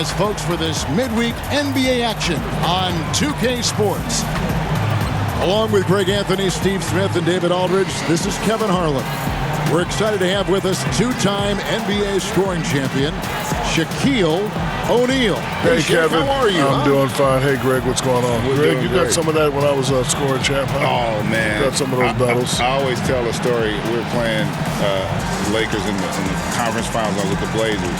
us, folks, for this midweek NBA action on 2K Sports. Along with Greg Anthony, Steve Smith, and David Aldridge, this is Kevin Harlan. We're excited to have with us two-time NBA scoring champion, Shaquille O'Neal. Hey, Kevin. How are you? I'm doing fine. Hey, Greg, what's going on? Greg, you got some of that when I was scoring champ, huh? Oh, man. You got some of those battles? I always tell a story. We were playing Lakers in the conference finals. I was with the Blazers,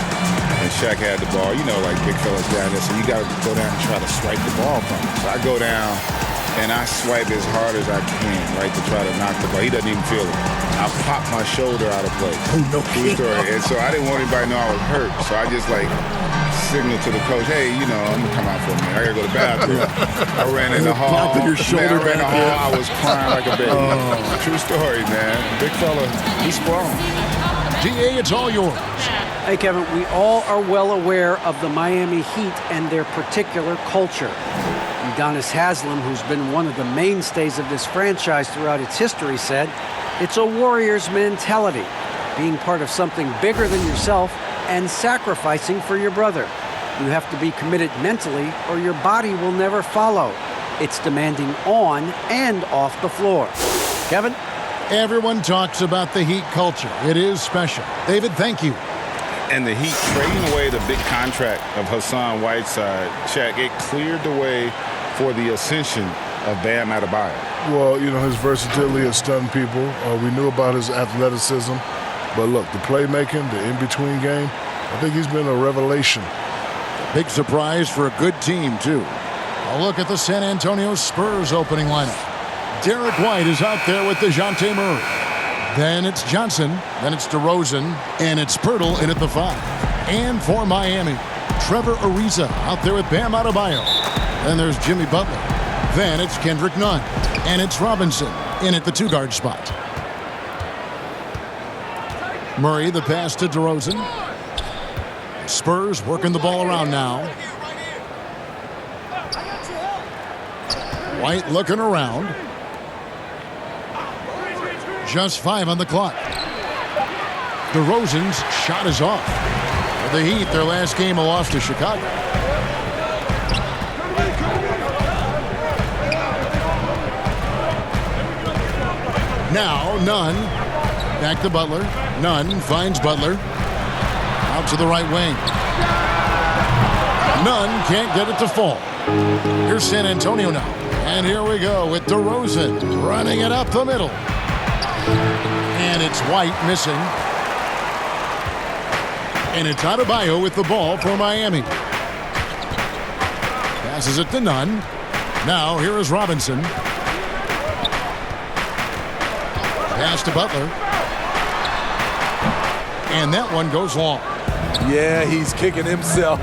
and Shaq had the ball. You know, like big fellas down there, so you got to go down and try to swipe the ball from him. So I go down, and I swipe as hard as I can, right, to try to knock the ball. He doesn't even feel it. I pop my shoulder out of place. Oh, no True story. And so I didn't want anybody to know I was hurt. So I just, like, signaled to the coach, hey, you know, I'm going to come out for a minute. I got to go to the bathroom. I ran in the hall. Your shoulder Man, I ran in the hall. I was crying like a baby. True story, man. Big fella. He's strong. DA, it's all yours. Hey, Kevin, we all are well aware of the Miami Heat and their particular culture. Udonis Haslem, who's been one of the mainstays of this franchise throughout its history, said, it's a warrior's mentality, being part of something bigger than yourself and sacrificing for your brother. You have to be committed mentally or your body will never follow. It's demanding on and off the floor. Kevin? Everyone talks about the Heat culture. It is special. David, thank you. And the Heat trading away the big contract of Hassan Whiteside, Shaq, it cleared the way for the ascension of Bam Adebayo. Well, you know, his versatility has stunned people. We knew about his athleticism. But look, the playmaking, the in-between game, I think he's been a revelation. Big surprise for a good team, too. A look at the San Antonio Spurs opening lineup. Derek White is out there with DeJounte Murray. Then it's Johnson. Then it's DeRozan. And it's Pirtle in at the 5. And for Miami, Trevor Ariza out there with Bam Adebayo. Then there's Jimmy Butler. Then it's Kendrick Nunn. And it's Robinson in at the 2-guard spot. Murray, the pass to DeRozan. Spurs working the ball around now. White looking around. Just 5 on the clock. DeRozan's shot is off. For the Heat, their last game a loss to Chicago. Now, Nunn. Back to Butler. Nunn finds Butler. Out to the right wing. Nunn can't get it to fall. Here's San Antonio now. And here we go with DeRozan running it up the middle. And it's White missing. And it's Adebayo with the ball for Miami. Passes it to Nunn. Now here is Robinson. Pass to Butler. And that one goes long. Yeah, he's kicking himself.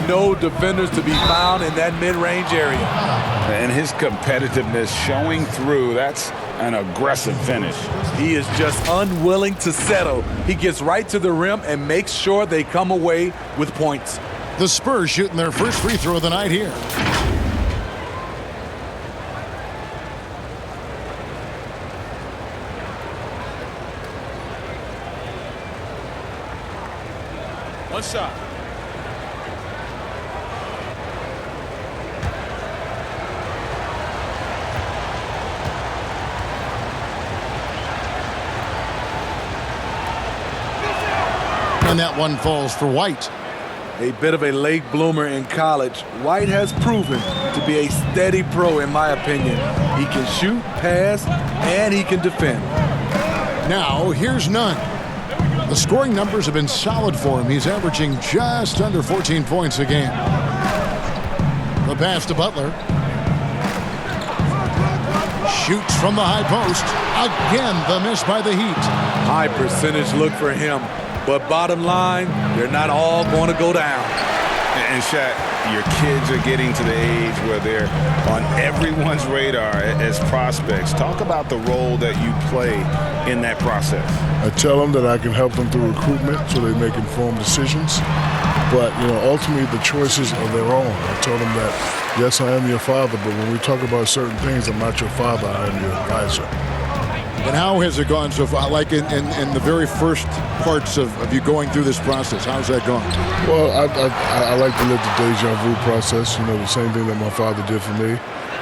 No defenders to be found in that mid-range area. And his competitiveness showing through. That's an aggressive finish. He is just unwilling to settle. He gets right to the rim and makes sure they come away with points. The Spurs shooting their first free throw of the night here. One shot. And that one falls for White. A bit of a late bloomer in college, White has proven to be a steady pro, in my opinion. He can shoot, pass, and he can defend. Now, here's Nunn. The scoring numbers have been solid for him. He's averaging just under 14 points a game. The pass to Butler. Shoots from the high post. Again, the miss by the Heat. High percentage look for him. But bottom line, they're not all going to go down. And Shaq, your kids are getting to the age where they're on everyone's radar as prospects. Talk about the role that you play in that process. I tell them that I can help them through recruitment so they make informed decisions. But, you know, ultimately the choices are their own. I told them that, yes, I am your father, but when we talk about certain things, I'm not your father, I am your advisor. And how has it gone so far? Like in the very first parts of you going through this process, how's that gone? Well, I like to live the deja vu process. You know, the same thing that my father did for me.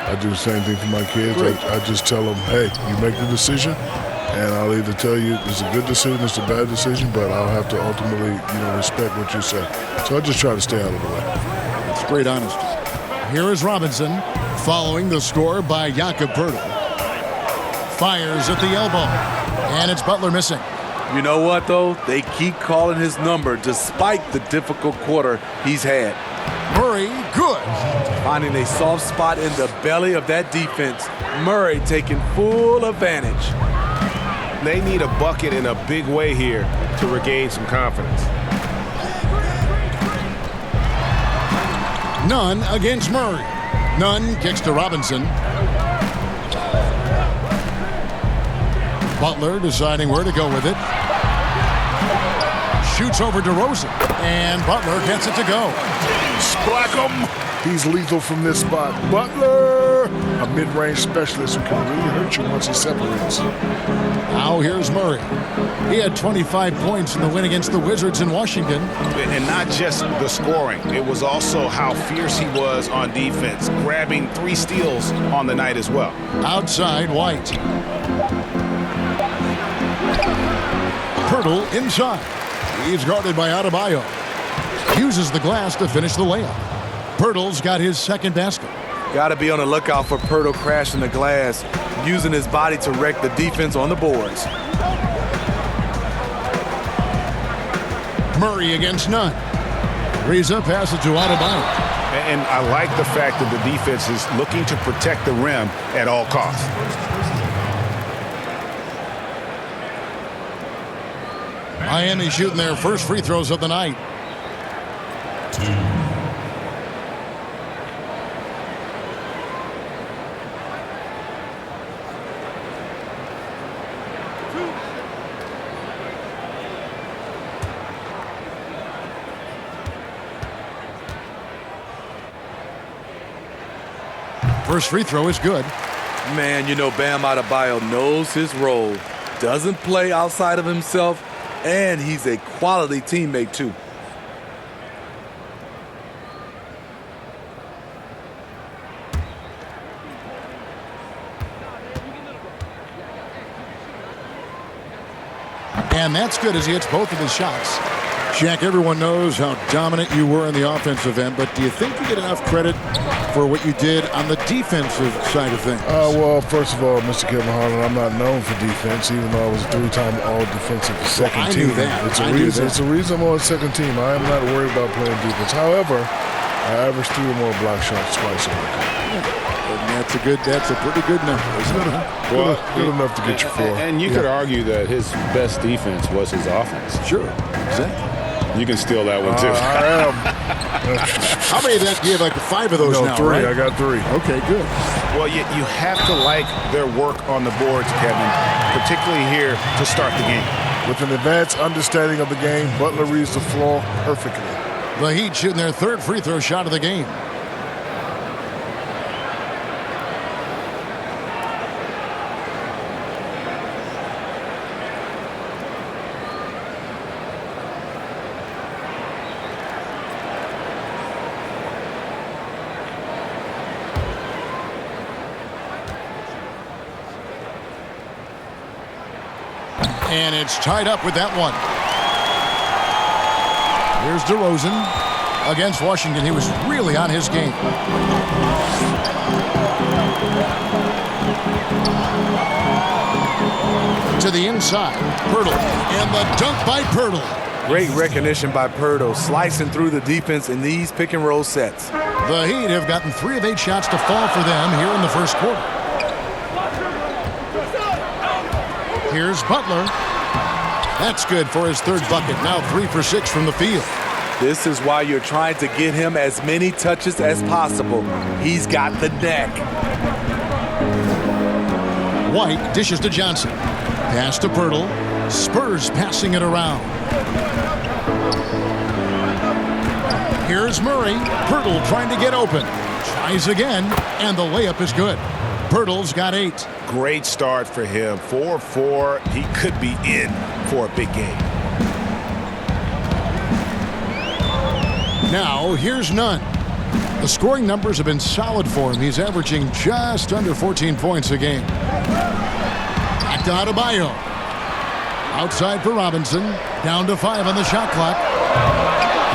I do the same thing for my kids. I just tell them, hey, you make the decision, and I'll either tell you it's a good decision, it's a bad decision, but I'll have to ultimately, respect what you say. So I just try to stay out of the way. That's great honesty. Here is Robinson following the score by Jakob Poeltl. Fires at the elbow, and it's Butler missing. You know what, though? They keep calling his number despite the difficult quarter he's had. Murray, good. Finding a soft spot in the belly of that defense. Murray taking full advantage. They need a bucket in a big way here to regain some confidence. Nunn against Murray. Nunn kicks to Robinson. Butler deciding where to go with it. Shoots over DeRozan, and Butler gets it to go. Splack him. He's lethal from this spot. Butler, a mid-range specialist who can really hurt you once he separates. Now here's Murray. He had 25 points in the win against the Wizards in Washington. And not just the scoring. It was also how fierce he was on defense, grabbing 3 steals on the night as well. Outside, White. Poeltl inside. He's guarded by Adebayo. Uses the glass to finish the layup. Poeltl's got his second basket. Got to be on the lookout for Poeltl crashing the glass, using his body to wreck the defense on the boards. Murray against Nunn. Reza passes to Adebayo. And I like the fact that the defense is looking to protect the rim at all costs. Miami shooting their first free throws of the night. First free throw is good. Man, Bam Adebayo knows his role. Doesn't play outside of himself, and he's a quality teammate, too. And that's good as he hits both of his shots. Shaq, everyone knows how dominant you were in the offensive end, but do you think you get enough credit for what you did on the defensive side of things? Well, first of all, Mr. Kevin Harlan, I'm not known for defense, even though I was a 3-time all-defensive second team. Knew that. It's a reason I'm on second team. I am not worried about playing defense. However, I average 3 or more block shots twice a week. And that's a pretty good number, isn't it? Huh? Well, good enough to get you 4. And you could argue that his best defense was his offense. Sure, exactly. You can steal that one, too. I am. How many of that? You have like 5 of those now, 3. right? I got 3. Okay, good. Well, you have to like their work on the boards, Kevin, particularly here to start the game. With an advanced understanding of the game, Butler reads the floor perfectly. The Heat shooting their third free throw shot of the game. And it's tied up with that one. Here's DeRozan against Washington. He was really on his game. To the inside, Poeltl, and the dunk by Poeltl. Great recognition by Poeltl, slicing through the defense in these pick-and-roll sets. The Heat have gotten 3 of 8 shots to fall for them here in the first quarter. Here's Butler. That's good for his third bucket. Now 3 for 6 from the field. This is why you're trying to get him as many touches as possible. He's got the neck. White dishes to Johnson. Pass to Poeltl. Spurs passing it around. Here's Murray. Poeltl trying to get open. Tries again, and the layup is good. Pirtle's got 8. Great start for him. 4-4. He could be in for a big game. Now, here's Nunn. The scoring numbers have been solid for him. He's averaging just under 14 points a game. Back to Adebayo. Outside for Robinson. Down to 5 on the shot clock.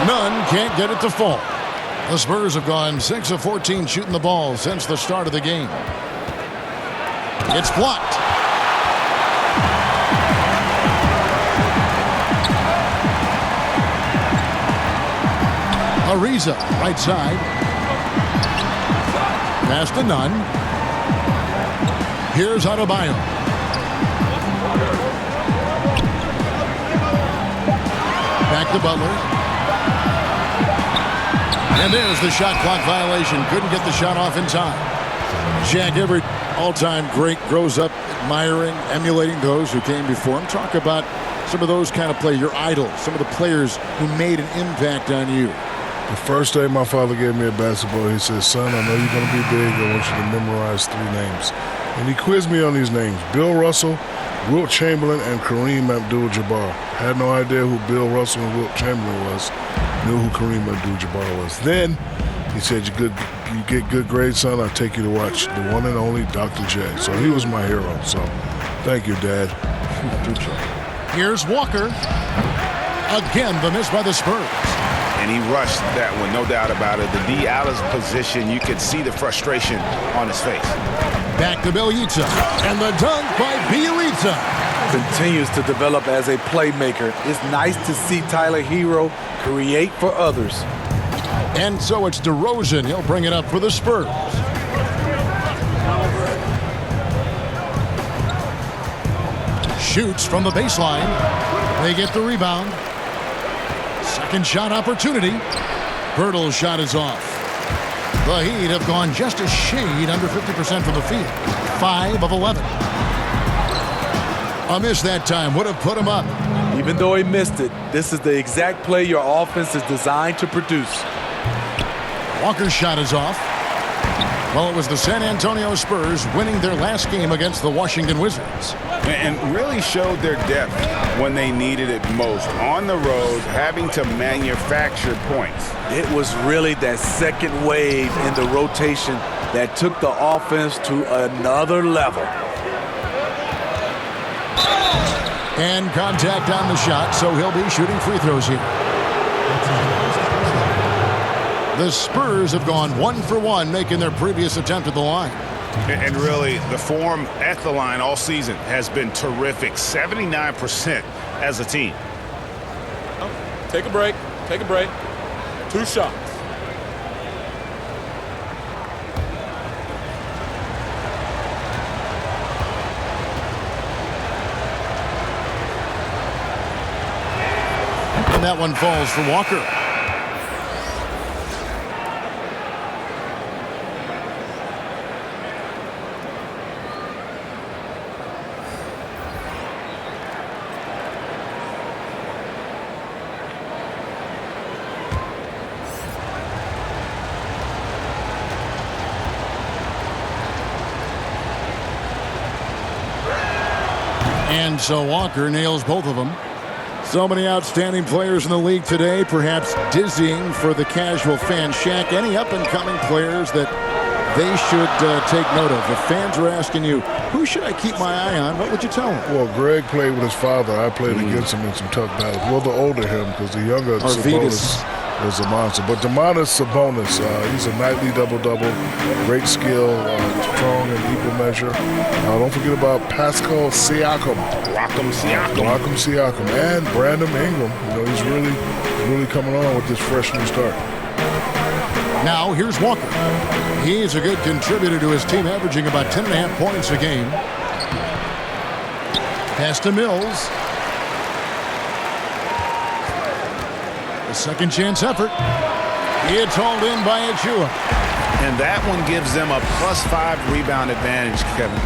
Nunn can't get it to fall. The Spurs have gone 6 of 14 shooting the ball since the start of the game. It's blocked. Ariza, right side. Pass to Nunn. Here's Adebayo. Back to Butler. And there's the shot clock violation. Couldn't get the shot off in time. Shaq, every all-time great, grows up admiring, emulating those who came before him. Talk about some of those kind of players, your idols, some of the players who made an impact on you. The first day my father gave me a basketball, he said, son, I know you're going to be big. I want you to memorize 3 names. And he quizzed me on these names: Bill Russell, Wilt Chamberlain, and Kareem Abdul-Jabbar. Had no idea who Bill Russell and Wilt Chamberlain was. Knew who Kareem Abdul-Jabbar was. Then he said, you get good grades, son, I'll take you to watch the one and only Dr. J. So he was my hero. So thank you, Dad. Here's Walker. Again, the miss by the Spurs. And he rushed that one, no doubt about it. The D out of position, you could see the frustration on his face. Back to Bielitsa. And the dunk by Bielitsa. Continues to develop as a playmaker. It's nice to see Tyler Hero create for others. And so it's DeRozan. He'll bring it up for the Spurs. Shoots from the baseline. They get the rebound. Second shot opportunity. Pirtle's shot is off. The Heat have gone just a shade under 50% from the field. 5 of 11. A miss that time would have put him up. Even though he missed it, this is the exact play your offense is designed to produce. Walker's shot is off. Well, it was the San Antonio Spurs winning their last game against the Washington Wizards. And really showed their depth when they needed it most. On the road, having to manufacture points. It was really that second wave in the rotation that took the offense to another level. And contact on the shot, so he'll be shooting free throws here. The Spurs have gone 1 for 1, making their previous attempt at the line. And really, the form at the line all season has been terrific. 79% as a team. Take a break. Take a break. 2 shots. And that one falls for Walker. And so Walker nails both of them. So many outstanding players in the league today, perhaps dizzying for the casual fan. Shaq, any up-and-coming players that they should take note of? If fans were asking you, who should I keep my eye on, what would you tell them? Well, Greg played with his father. I played against him in some tough battles. Well, the older him, because the younger Sabonis was a monster. But Domantas Sabonis, he's a nightly double-double, great skill, strong in equal measure. Don't forget about Pascal Siakam. Rock'em Siakam. And Brandon Ingram. You know, he's really coming on with this fresh new start. Now, here's Walker. He's a good contributor to his team, averaging about 10.5 points a game. Pass to Mills. A second chance effort. It's hauled in by Achua. And that one gives them a +5 rebound advantage, Kevin.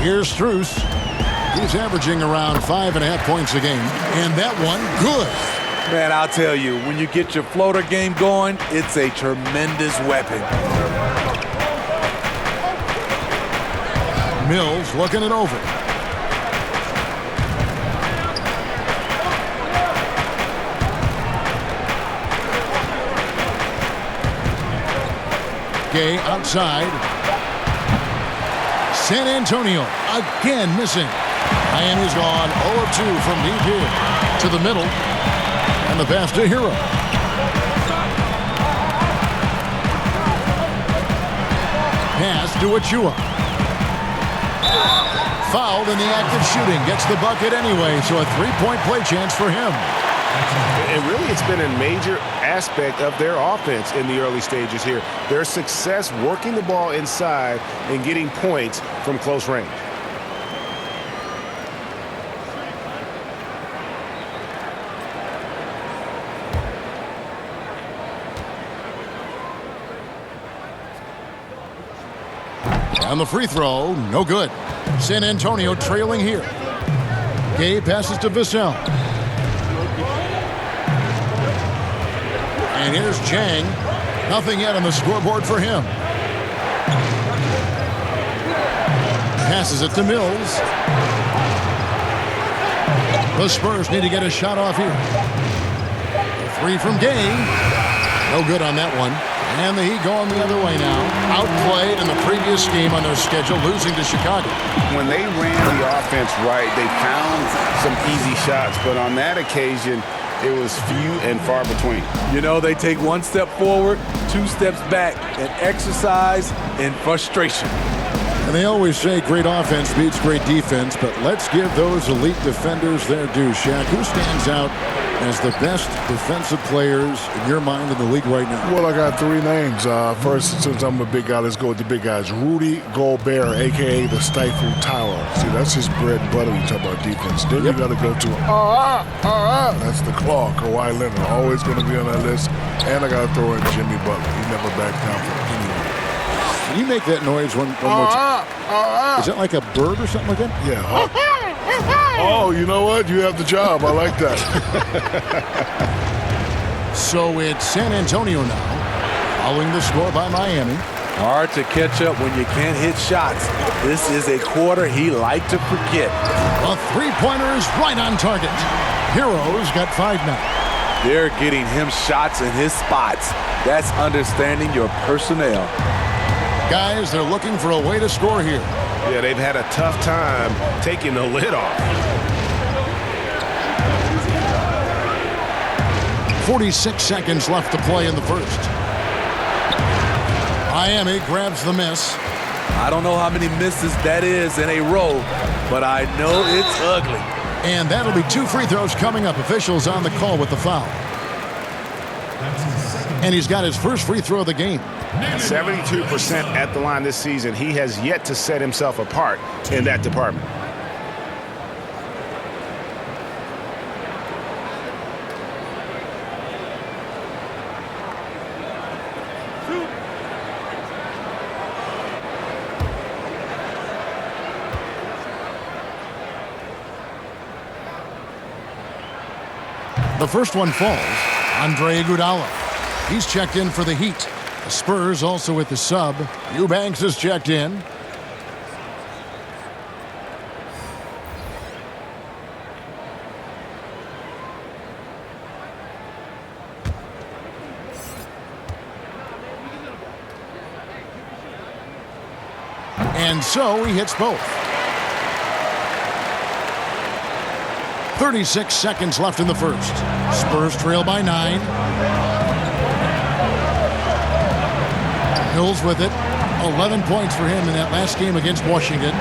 Here's Strus. He's averaging around 5.5 points a game. And that one, good. Man, I'll tell you, when you get your floater game going, it's a tremendous weapon. Mills looking it over. Gay outside. San Antonio again missing. Miami's gone 0 of 2 from deep here to the middle. And the pass to Hero. Pass to Achua. Fouled in the act of shooting. Gets the bucket anyway, so a three-point play chance for him. And really, it's been a major aspect of their offense in the early stages here. Their success working the ball inside and getting points from close range. On the free throw, no good. San Antonio trailing here. Gay passes to Vassell. And here's Chang. Nothing yet on the scoreboard for him. Passes it to Mills. The Spurs need to get a shot off here. A three from Gay. No good on that one. And the Heat going the other way now. Outplayed in the previous game on their schedule, losing to Chicago. When they ran the offense right, they found some easy shots, but on that occasion, it was few and far between. You know, they take one step forward, 2 steps back, and exercise in frustration. And they always say great offense beats great defense, but let's give those elite defenders their due. Shaq, who stands out as the best defensive players in your mind in the league right now? Well, I got 3 names. First, since I'm a big guy, let's go with the big guys. Rudy Gobert, a.k.a. the Stifle Tower. See, that's his bread and butter. You talk about defense. Then you got to go to, that's the claw, Kawhi Leonard. Always going to be on that list. And I got to throw in Jimmy Butler. He never backed down from anyone. Can you make that noise one more time? Is that like a bird or something like that? Yeah. Oh, you know what? You have the job. I like that. So it's San Antonio now, following the score by Miami. Hard to catch up when you can't hit shots. This is a quarter he liked to forget. A three-pointer is right on target. Hero's got 5 now. They're getting him shots in his spots. That's understanding your personnel. Guys, they're looking for a way to score here. Yeah, they've had a tough time taking the lid off. 46 seconds left to play in the first. Miami grabs the miss. I don't know how many misses that is in a row, but I know it's ugly. And that'll be 2 free throws coming up. Officials on the call with the foul. And he's got his first free throw of the game. 72% at the line this season. He has yet to set himself apart in that department. The first one falls. Andre Iguodala. He's checked in for the Heat. The Spurs also with the sub. Eubanks is checked in. And so he hits both. 36 seconds left in the first. Spurs trail by 9. Mills with it. 11 points for him in that last game against Washington.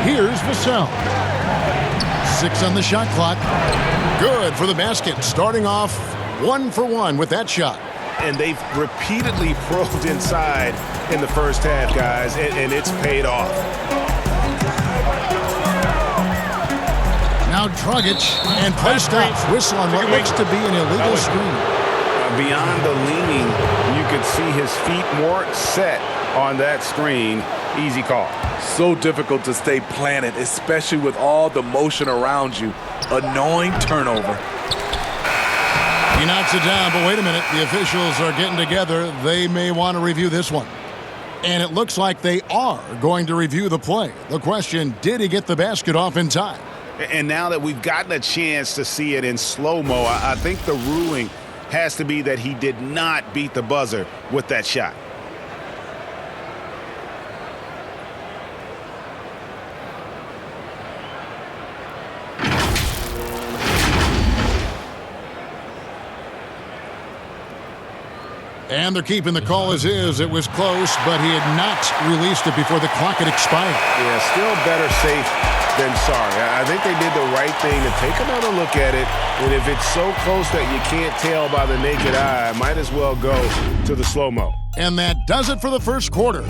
Here's Vassell. 6 on the shot clock. Good for the basket. Starting off 1 for 1 with that shot. And they've repeatedly probed inside in the first half, guys, and it's paid off. Now Dragic, and play stops. Whistle on what looks to be an illegal screen. Beyond the leaning, you could see his feet more set on that screen. easy call. So difficult to stay planted, especially with all the motion around you. Annoying turnover. He knocks it down, but wait a minute. The officials are getting together. They may want to review this one. And it looks like they are going to review the play. The question, did he get the basket off in time? And now that we've gotten a chance to see it in slow-mo, I think the ruling has to be that he did not beat the buzzer with that shot. And they're keeping the call as is. It was close, but he had not released it before the clock had expired. Yeah, still better safe than sorry. I think they did the right thing to take another look at it. And if it's so close that you can't tell by the naked eye, might as well go to the slow-mo. And that does it for the first quarter.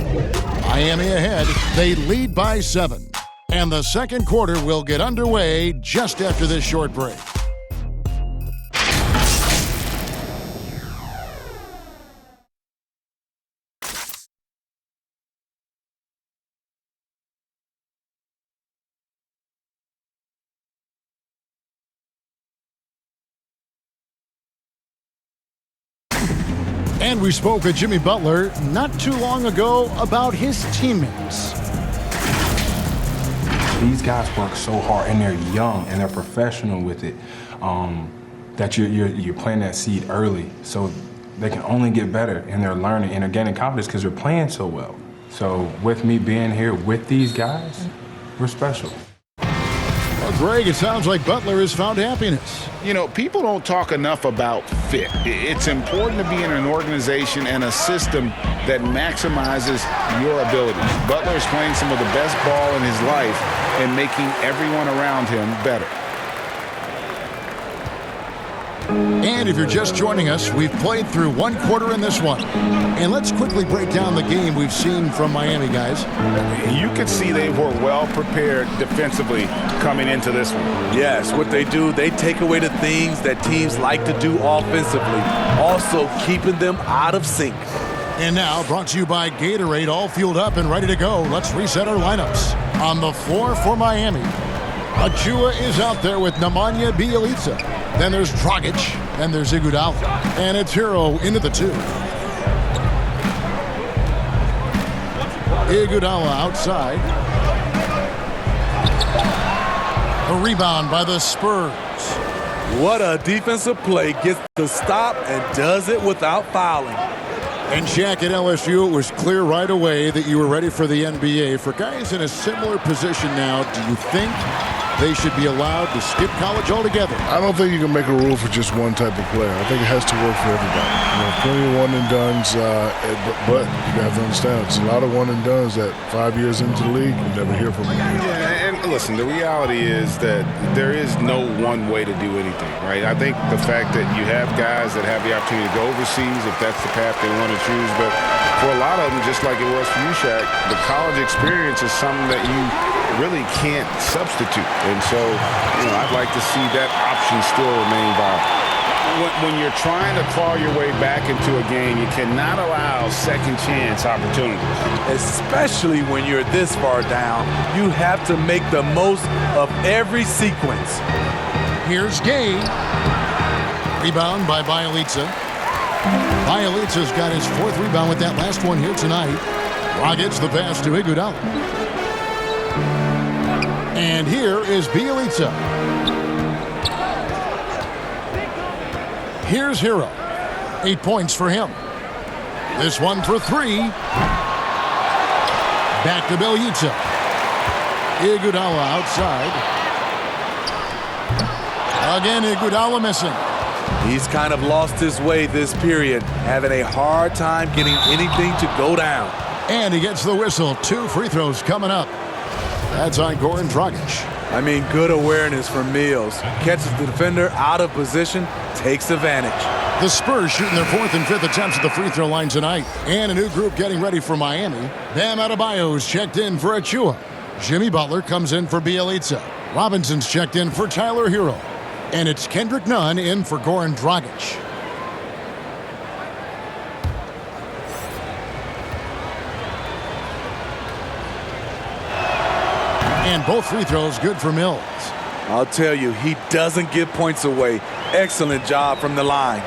Miami ahead. They lead by 7. And the second quarter will get underway just after this short break. And we spoke with Jimmy Butler not too long ago about his teammates. These guys work so hard, and they're young, and they're professional with it, that you're planting that seed early, so they can only get better, and they're learning, and they're gaining confidence because they're playing so well. So with me being here with these guys, we're special. Well, Greg, it sounds like Butler has found happiness. You know, people don't talk enough about fit. It's important to be in an organization and a system that maximizes your abilities. Butler is playing some of the best ball in his life and making everyone around him better. And if you're just joining us, we've played through one quarter in this one. And let's quickly break down the game we've seen from Miami, guys. You can see they were well prepared defensively coming into this one. Yes, what they do, they take away the things that teams like to do offensively, also keeping them out of sync. And now, brought to you by Gatorade, all fueled up and ready to go. Let's reset our lineups. On the floor for Miami, Achua is out there with Nemanja Bjelica. Then there's Dragic. Then there's Iguodala. And it's Hero into the 2. Iguodala outside. A rebound by the Spurs. What a defensive play. Gets the stop and does it without fouling. And Shaq at LSU, it was clear right away that you were ready for the NBA. For guys in a similar position now, do you think they should be allowed to skip college altogether? I don't think you can make a rule for just one type of player. I think it has to work for everybody. You know, plenty of one-and-dones, but you have to understand, there's a lot of one-and-dones that 5 years into the league, you never hear from them. Yeah, and listen, the reality is that there is no one way to do anything, right? I think the fact that you have guys that have the opportunity to go overseas, if that's the path they want to choose, but for a lot of them, just like it was for you, Shaq, the college experience is something that you really can't substitute. And so, you know, I'd like to see that option still remain viable. When you're trying to claw your way back into a game, you cannot allow second chance opportunities. Especially when you're this far down, you have to make the most of every sequence. Here's Gay. Rebound by Bjelica. Bjelica's got his 4th rebound with that last one here tonight. Dragic the pass to Iguodala. And here is Bjelica. Here's Hero. 8 points for him. This one for 3. Back to Bjelica. Iguodala outside. Again, Iguodala missing. He's kind of lost his way this period, having a hard time getting anything to go down. And he gets the whistle. 2 free throws coming up. That's on Goran Dragic. I mean, good awareness from Mills. Catches the defender out of position, takes advantage. The Spurs shooting their 4th and 5th attempts at the free throw line tonight. And a new group getting ready for Miami. Bam Adebayo's checked in for Achua. Jimmy Butler comes in for Bjelica. Robinson's checked in for Tyler Hero. And it's Kendrick Nunn in for Goran Dragic. And both free throws good for Mills. I'll tell you, he doesn't give points away. Excellent job from the line.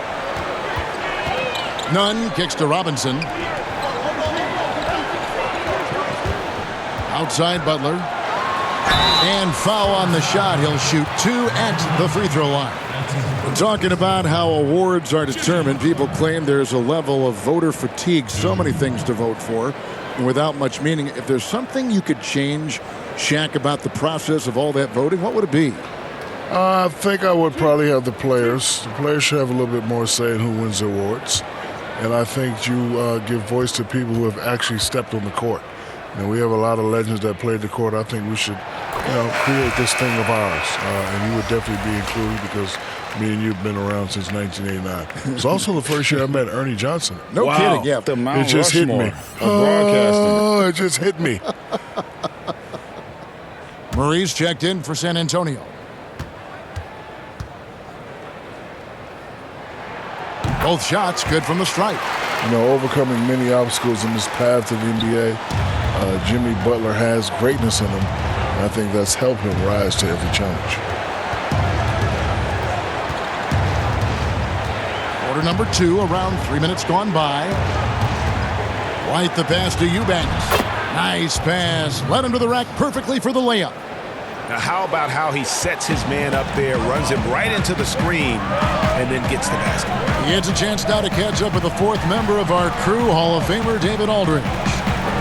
Nunn kicks to Robinson. Outside Butler. And foul on the shot. He'll shoot 2 at the free throw line. We're talking about how awards are determined. People claim there's a level of voter fatigue. So many things to vote for and without much meaning. If there's something you could change, Shaq, about the process of all that voting, what would it be? I think I would probably have the players. The players should have a little bit more say in who wins the awards. And I think you give voice to people who have actually stepped on the court. And we have a lot of legends that played the court. I think we should, create this thing of ours. And you would definitely be included because me and you have been around since 1989. It's also the first year I met Ernie Johnson. No kidding. Yeah, the Mount it just hit Rushmore me. of broadcasting. Oh, it just hit me. Murray's checked in for San Antonio. Both shots good from the stripe. Overcoming many obstacles in this path to the NBA, Jimmy Butler has greatness in him. And I think that's helped him rise to every challenge. Quarter number 2, around 3 minutes gone by. White the pass to Eubanks. Nice pass. Led him to the rack perfectly for the layup. Now, how about how he sets his man up there, runs him right into the screen, and then gets the basket? He gets a chance now to catch up with the 4th member of our crew, Hall of Famer David Aldridge.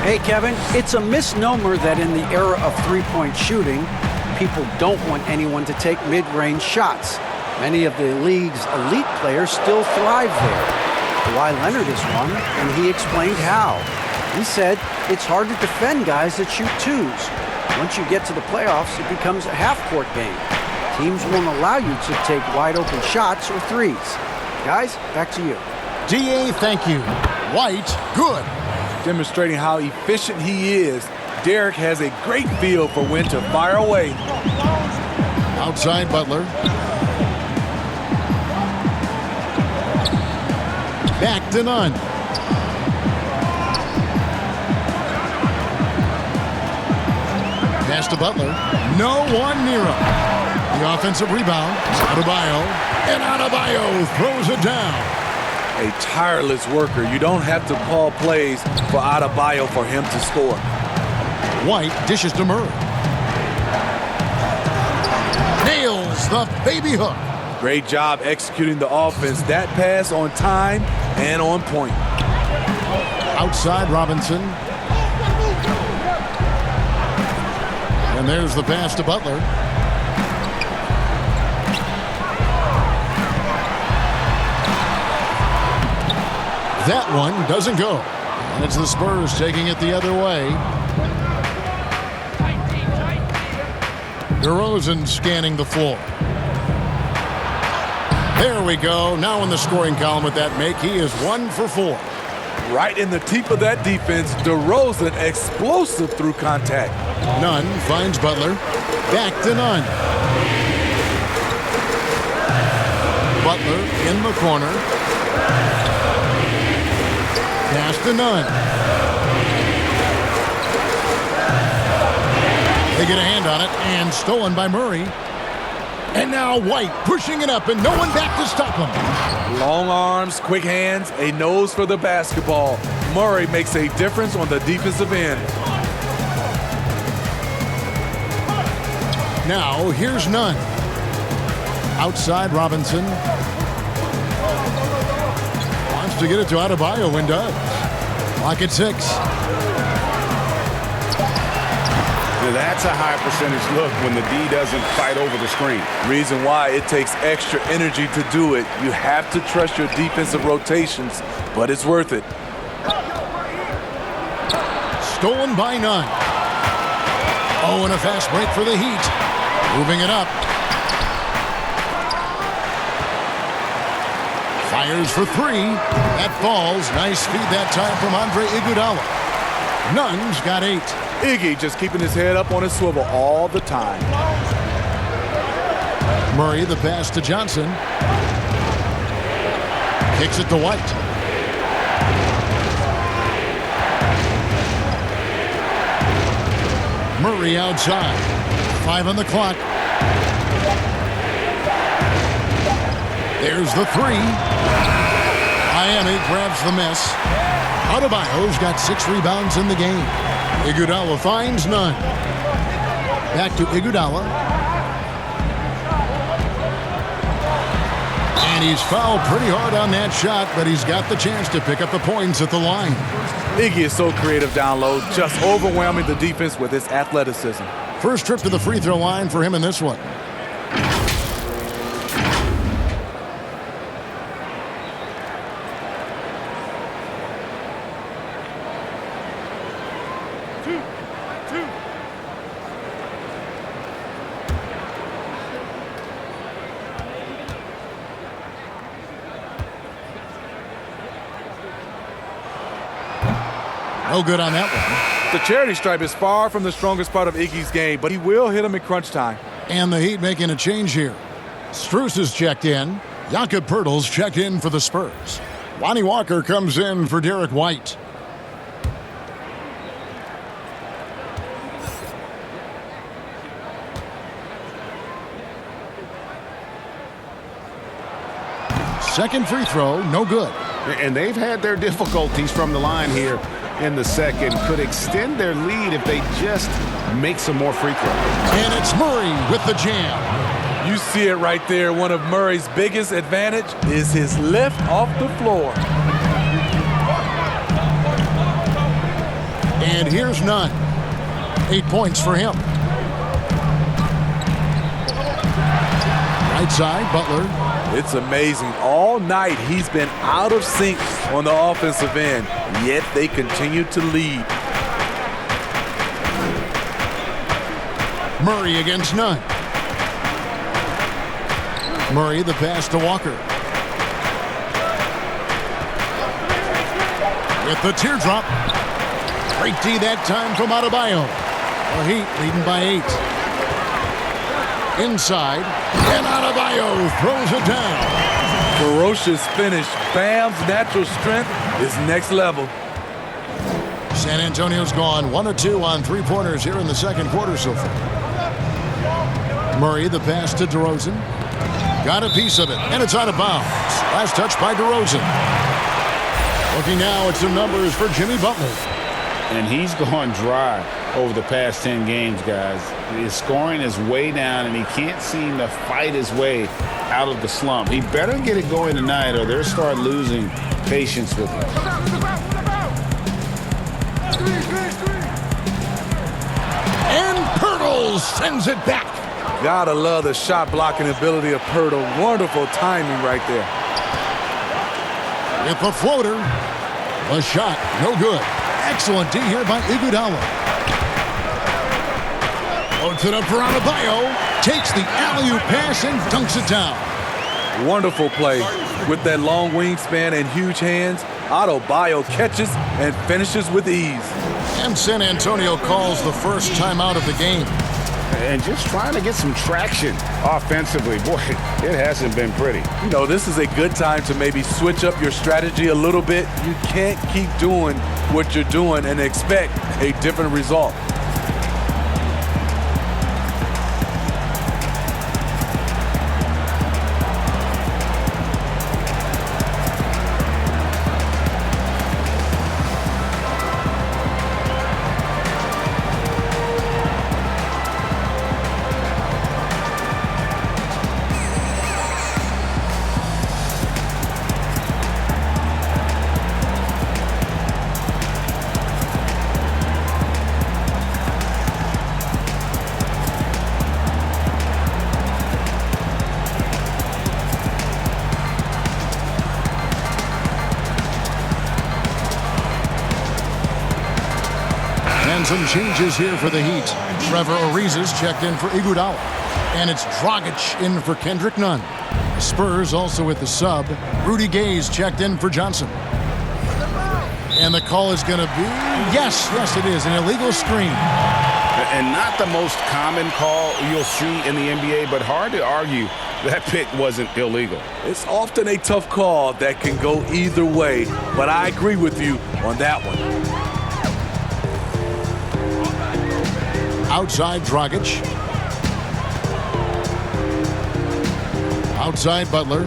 Hey, Kevin, it's a misnomer that in the era of three-point shooting, people don't want anyone to take mid-range shots. Many of the league's elite players still thrive there. Kawhi Leonard is one, and he explained how. He said it's hard to defend guys that shoot twos. Once you get to the playoffs, it becomes a half-court game. Teams won't allow you to take wide-open shots or threes. Guys, back to you. D.A., thank you. White, good. Demonstrating how efficient he is, Derek has a great feel for when to fire away. Outside Butler. Back to Nunn. Pass to Butler. No one near him. The offensive rebound. Adebayo. And Adebayo throws it down. A tireless worker. You don't have to call plays for Adebayo for him to score. White dishes to Murray. Nails the baby hook. Great job executing the offense. That pass on time and on point. Outside Robinson. And there's the pass to Butler. That one doesn't go. And it's the Spurs taking it the other way. DeRozan scanning the floor. There we go. Now in the scoring column with that make, he is 1 for 4. Right in the teeth of that defense, DeRozan explosive through contact. Nunn finds Butler. Back to Nunn. Butler in the corner. Pass to Nunn. They get a hand on it and stolen by Murray. And now White pushing it up and no one back to stop him. Long arms, quick hands, a nose for the basketball. Murray makes a difference on the defensive end. Now here's Nunn. Outside Robinson. Wants to get it to Adebayo and does. Clock at 6. Now that's a high percentage look when the D doesn't fight over the screen. Reason why it takes extra energy to do it. You have to trust your defensive rotations, but it's worth it. Stolen by Nunn. Oh, and a fast break for the Heat. Moving it up. Fires for 3. That falls. Nice feed that time from Andre Iguodala. Nunn's got 8. Iggy just keeping his head up on his swivel all the time. Murray the pass to Johnson. Kicks it to White. Murray outside. 5 on the clock. There's the 3. Miami grabs the miss. Adebayo's got 6 rebounds in the game. Iguodala finds none. Back to Iguodala. And he's fouled pretty hard on that shot, but he's got the chance to pick up the points at the line. Iggy is so creative down low, just overwhelming the defense with his athleticism. First trip to the free throw line for him in this one. No good on that one. The charity stripe is far from the strongest part of Iggy's game, but he will hit him in crunch time. And the Heat making a change here. Strus is checked in. Jakob Poeltl's checked in for the Spurs. Lonnie Walker comes in for Derek White. Second free throw, no good. And they've had their difficulties from the line here in the second. Could extend their lead if they just make some more free throws. And it's Murray with the jam. You see it right there. One of Murray's biggest advantage is his lift off the floor. And here's none. 8 points for him. Right side, Butler. It's amazing. All night he's been out of sync on the offensive end, yet they continue to lead. Murray against none. Murray the pass to Walker. With the teardrop. Great D that time from Adebayo. The Heat leading by 8. Inside, and Adebayo throws it down. Ferocious finish. Bam's natural strength is next level. San Antonio's gone 1 of 2 on 3-pointers here in the second quarter so far. Murray the pass to DeRozan. Got a piece of it, and it's out of bounds. Last touch by DeRozan. Looking now at some numbers for Jimmy Butler. And he's gone dry over the past 10 games, guys. His scoring is way down, and he can't seem to fight his way out of the slump. He better get it going tonight, or they'll start losing patience with him. And Poeltl sends it back. Gotta love the shot blocking ability of Poeltl. Wonderful timing right there. With the floater. The shot, no good. Excellent D here by Iguodala. Loads it up for Adebayo. Takes the alley-oop pass and dunks it down. Wonderful play. With that long wingspan and huge hands, Adebayo catches and finishes with ease. And San Antonio calls the first timeout of the game. And just trying to get some traction offensively. Boy, it hasn't been pretty. You know, this is a good time to maybe switch up your strategy a little bit. You can't keep doing what you're doing and expect a different result. Some changes here for the Heat. Trevor Ariza's checked in for Iguodala. And it's Dragic in for Kendrick Nunn. The Spurs also with the sub. Rudy Gay's checked in for Johnson. And the call is going to be, yes, it is, an illegal screen. And not the most common call you'll see in the NBA, but hard to argue that pick wasn't illegal. It's often a tough call that can go either way, but I agree with you on that one. Outside Dragic. Outside Butler.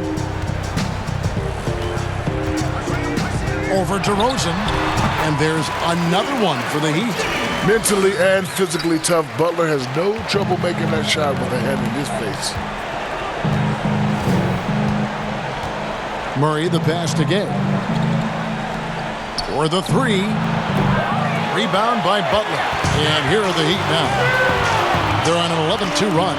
Over to Rosen. And there's another one for the Heat. Mentally and physically tough, Butler has no trouble making that shot with a hand in his face. Murray the pass to Gay. For the three. Rebound by Butler. And here are the Heat now. They're on an 11-2 run.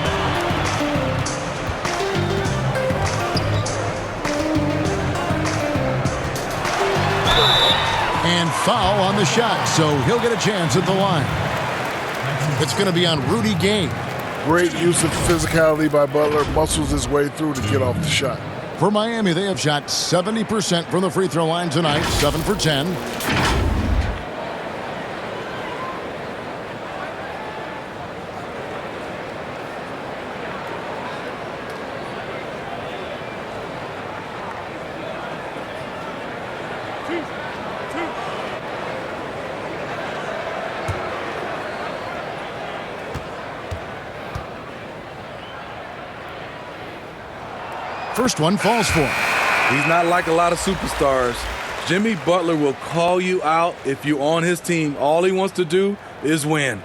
And foul on the shot, so he'll get a chance at the line. It's going to be on Rudy Gay. Great use of physicality by Butler. Muscles his way through to get off the shot. For Miami, they have shot 70% from the free throw line tonight, 7 for 10. First one falls for him. He's not like a lot of superstars. Jimmy Butler will call you out if you're on his team. All he wants to do is win.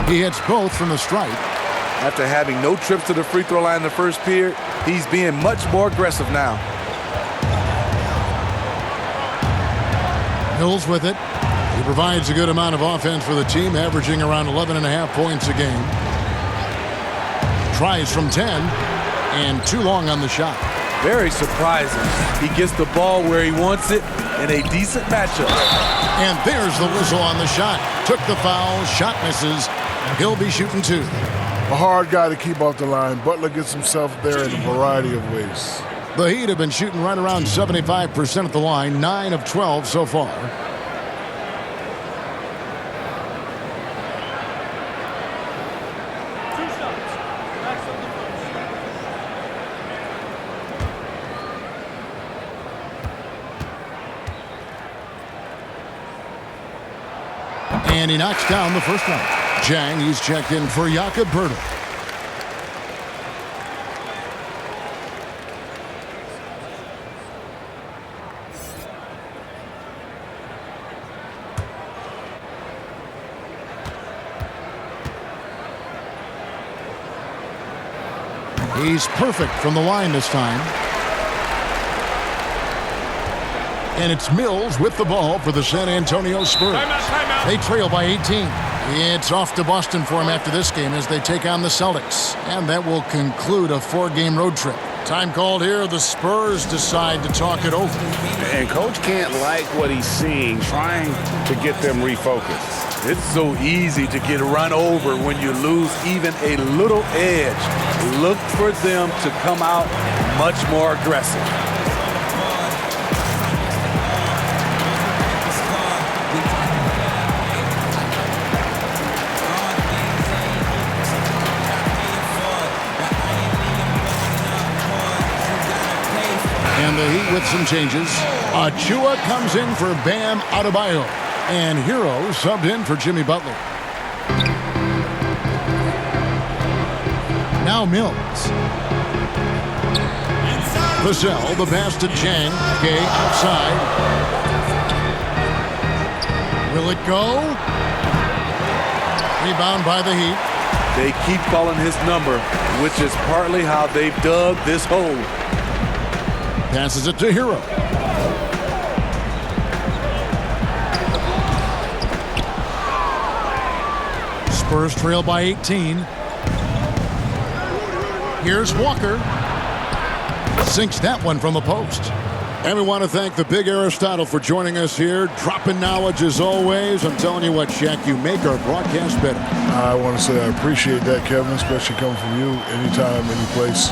He hits both from the stripe. After having no trips to the free throw line in the first period, he's being much more aggressive now. Mills with it. He provides a good amount of offense for the team, averaging around 11.5 points a game. Tries from 10, and too long on the shot. Very surprising. He gets the ball where he wants it in a decent matchup. And there's the whistle on the shot. Took the foul, shot misses. He'll be shooting two. A hard guy to keep off the line. Butler gets himself there in a variety of ways. The Heat have been shooting right around 75% at the line, 9 of 12 so far. And he knocks down the first one. Jang, he's checked in for Jakob Poeltl. He's perfect from the line this time. And it's Mills with the ball for the San Antonio Spurs. Timeout. They trail by 18. It's off to Boston for him after this game as they take on the Celtics. And that will conclude a 4-game road trip. Time called here. The Spurs decide to talk it over. And Coach can't like what he's seeing, trying to get them refocused. It's so easy to get run over when you lose even a little edge. Look for them to come out much more aggressive. And the Heat with some changes. Achua comes in for Bam Adebayo. And Hero subbed in for Jimmy Butler. Now Mills. Vassell, the pass to Jang. Gay outside. Will it go? Rebound by the Heat. They keep calling his number, which is partly how they've dug this hole. Passes it to Hero. Spurs trail by 18. Here's Walker. Sinks that one from the post. And we want to thank the big Aristotle for joining us here. Dropping knowledge as always. I'm telling you what, Shaq, you make our broadcast better. I want to say I appreciate that, Kevin, especially coming from you anytime, any place.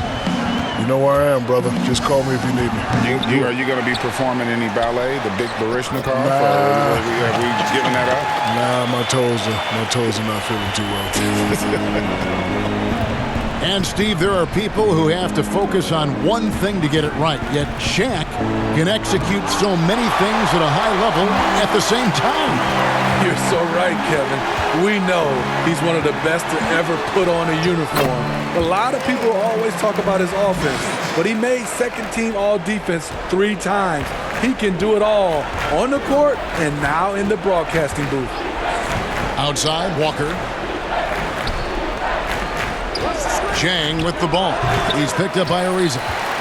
You know where I am, brother. Just call me if you need me. Are you going to be performing any ballet, the big Barishnikov? Nah. Have we given that up? Nah, my toes are not feeling too well. And, Steve, there are people who have to focus on one thing to get it right, yet Shaq can execute so many things at a high level at the same time. You're so right, Kevin. We know he's one of the best to ever put on a uniform. A lot of people always talk about his offense, but he made second-team all-defense 3 times. He can do it all on the court and now in the broadcasting booth. Outside, Walker. Chang with the ball. He's picked up by Ariza.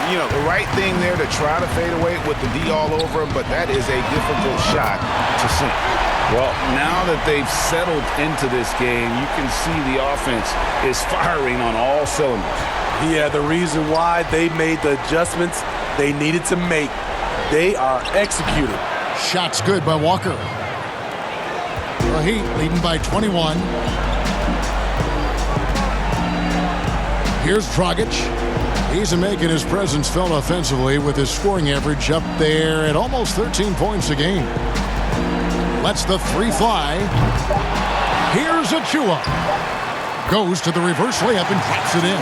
You know, the right thing there to try to fade away with the D all over him, but that is a difficult shot to sink. Well, now that they've settled into this game, you can see the offense is firing on all cylinders. Yeah, the reason why they made the adjustments they needed to make. They are executing. Shot's good by Walker. The Heat leading by 21. Here's Dragic. He's making his presence felt offensively with his scoring average up there at almost 13 points a game. Lets the 3 fly. Here's Achua. Goes to the reverse layup and drops it in.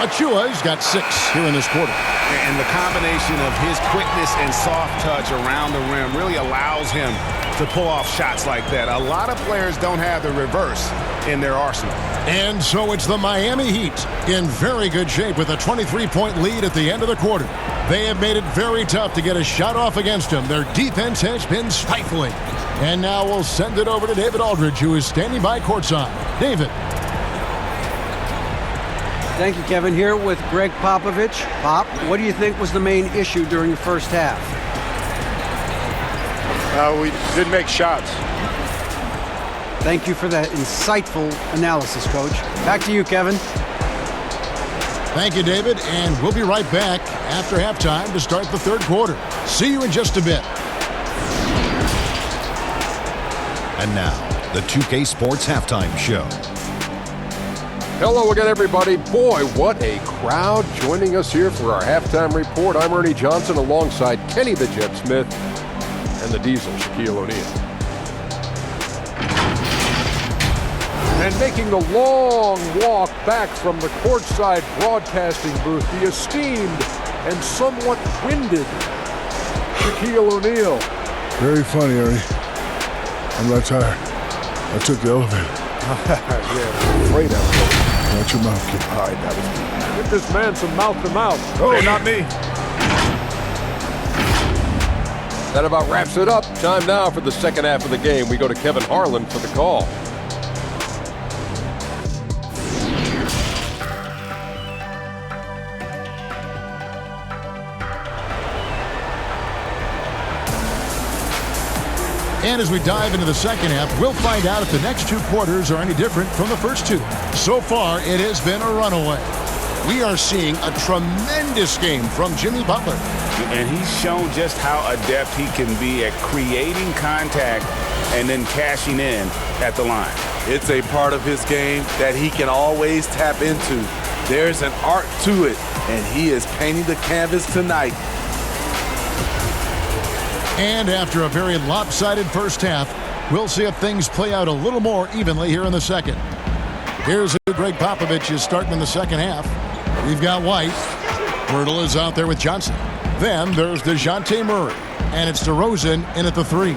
Achua's got 6 here in this quarter. And the combination of his quickness and soft touch around the rim really allows him to pull off shots like that. A lot of players don't have the reverse in their arsenal. And so it's the Miami Heat in very good shape with a 23-point lead at the end of the quarter. They have made it very tough to get a shot off against them. Their defense has been stifling. And now we'll send it over to David Aldridge, who is standing by courtside. David. Thank you, Kevin. Here with Greg Popovich. Pop, what do you think was the main issue during the first half? We didn't make shots. Thank you for that insightful analysis, Coach. Back to you, Kevin. Thank you, David, and we'll be right back after halftime to start the third quarter. See you in just a bit. And now, the 2K Sports Halftime Show. Hello again, everybody. Boy, what a crowd joining us here for our halftime report. I'm Ernie Johnson alongside Kenny the Jet Smith and the Diesel, Shaquille O'Neal. And making the long walk back from the courtside broadcasting booth, the esteemed and somewhat winded Shaquille O'Neal. Very funny, Ernie. I'm not tired. I took the elevator. Yeah, I'm afraid of it. Watch your mouth, kid. All right, that was good. Give this man some mouth-to-mouth. Oh, not me. That about wraps it up. Time now for the second half of the game. We go to Kevin Harlan for the call. And as we dive into the second half, we'll find out if the next 2 quarters are any different from the first 2. So far, it has been a runaway. We are seeing a tremendous game from Jimmy Butler. And he's shown just how adept he can be at creating contact and then cashing in at the line. It's a part of his game that he can always tap into. There's an art to it, and he is painting the canvas tonight. And after a very lopsided first half, we'll see if things play out a little more evenly here in the second. Here's who Greg Popovich is starting in the second half. We've got White. Pirtle is out there with Johnson. Then there's DeJounte Murray. And it's DeRozan in at the 3.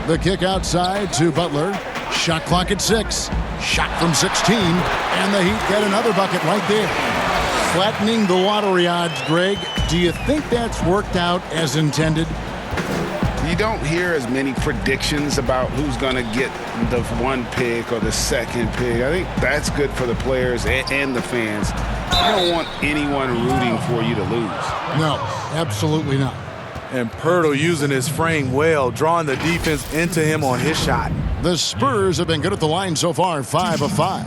The kick outside to Butler. Shot clock at 6. Shot from 16. And the Heat get another bucket right there. Flattening the lottery odds, Greg. Do you think that's worked out as intended? You don't hear as many predictions about who's going to get the 1 pick or the 2nd pick. I think that's good for the players and the fans. You don't want anyone rooting for you to lose. No, absolutely not. And Pirtle using his frame well, drawing the defense into him on his shot. The Spurs have been good at the line so far, 5 of 5.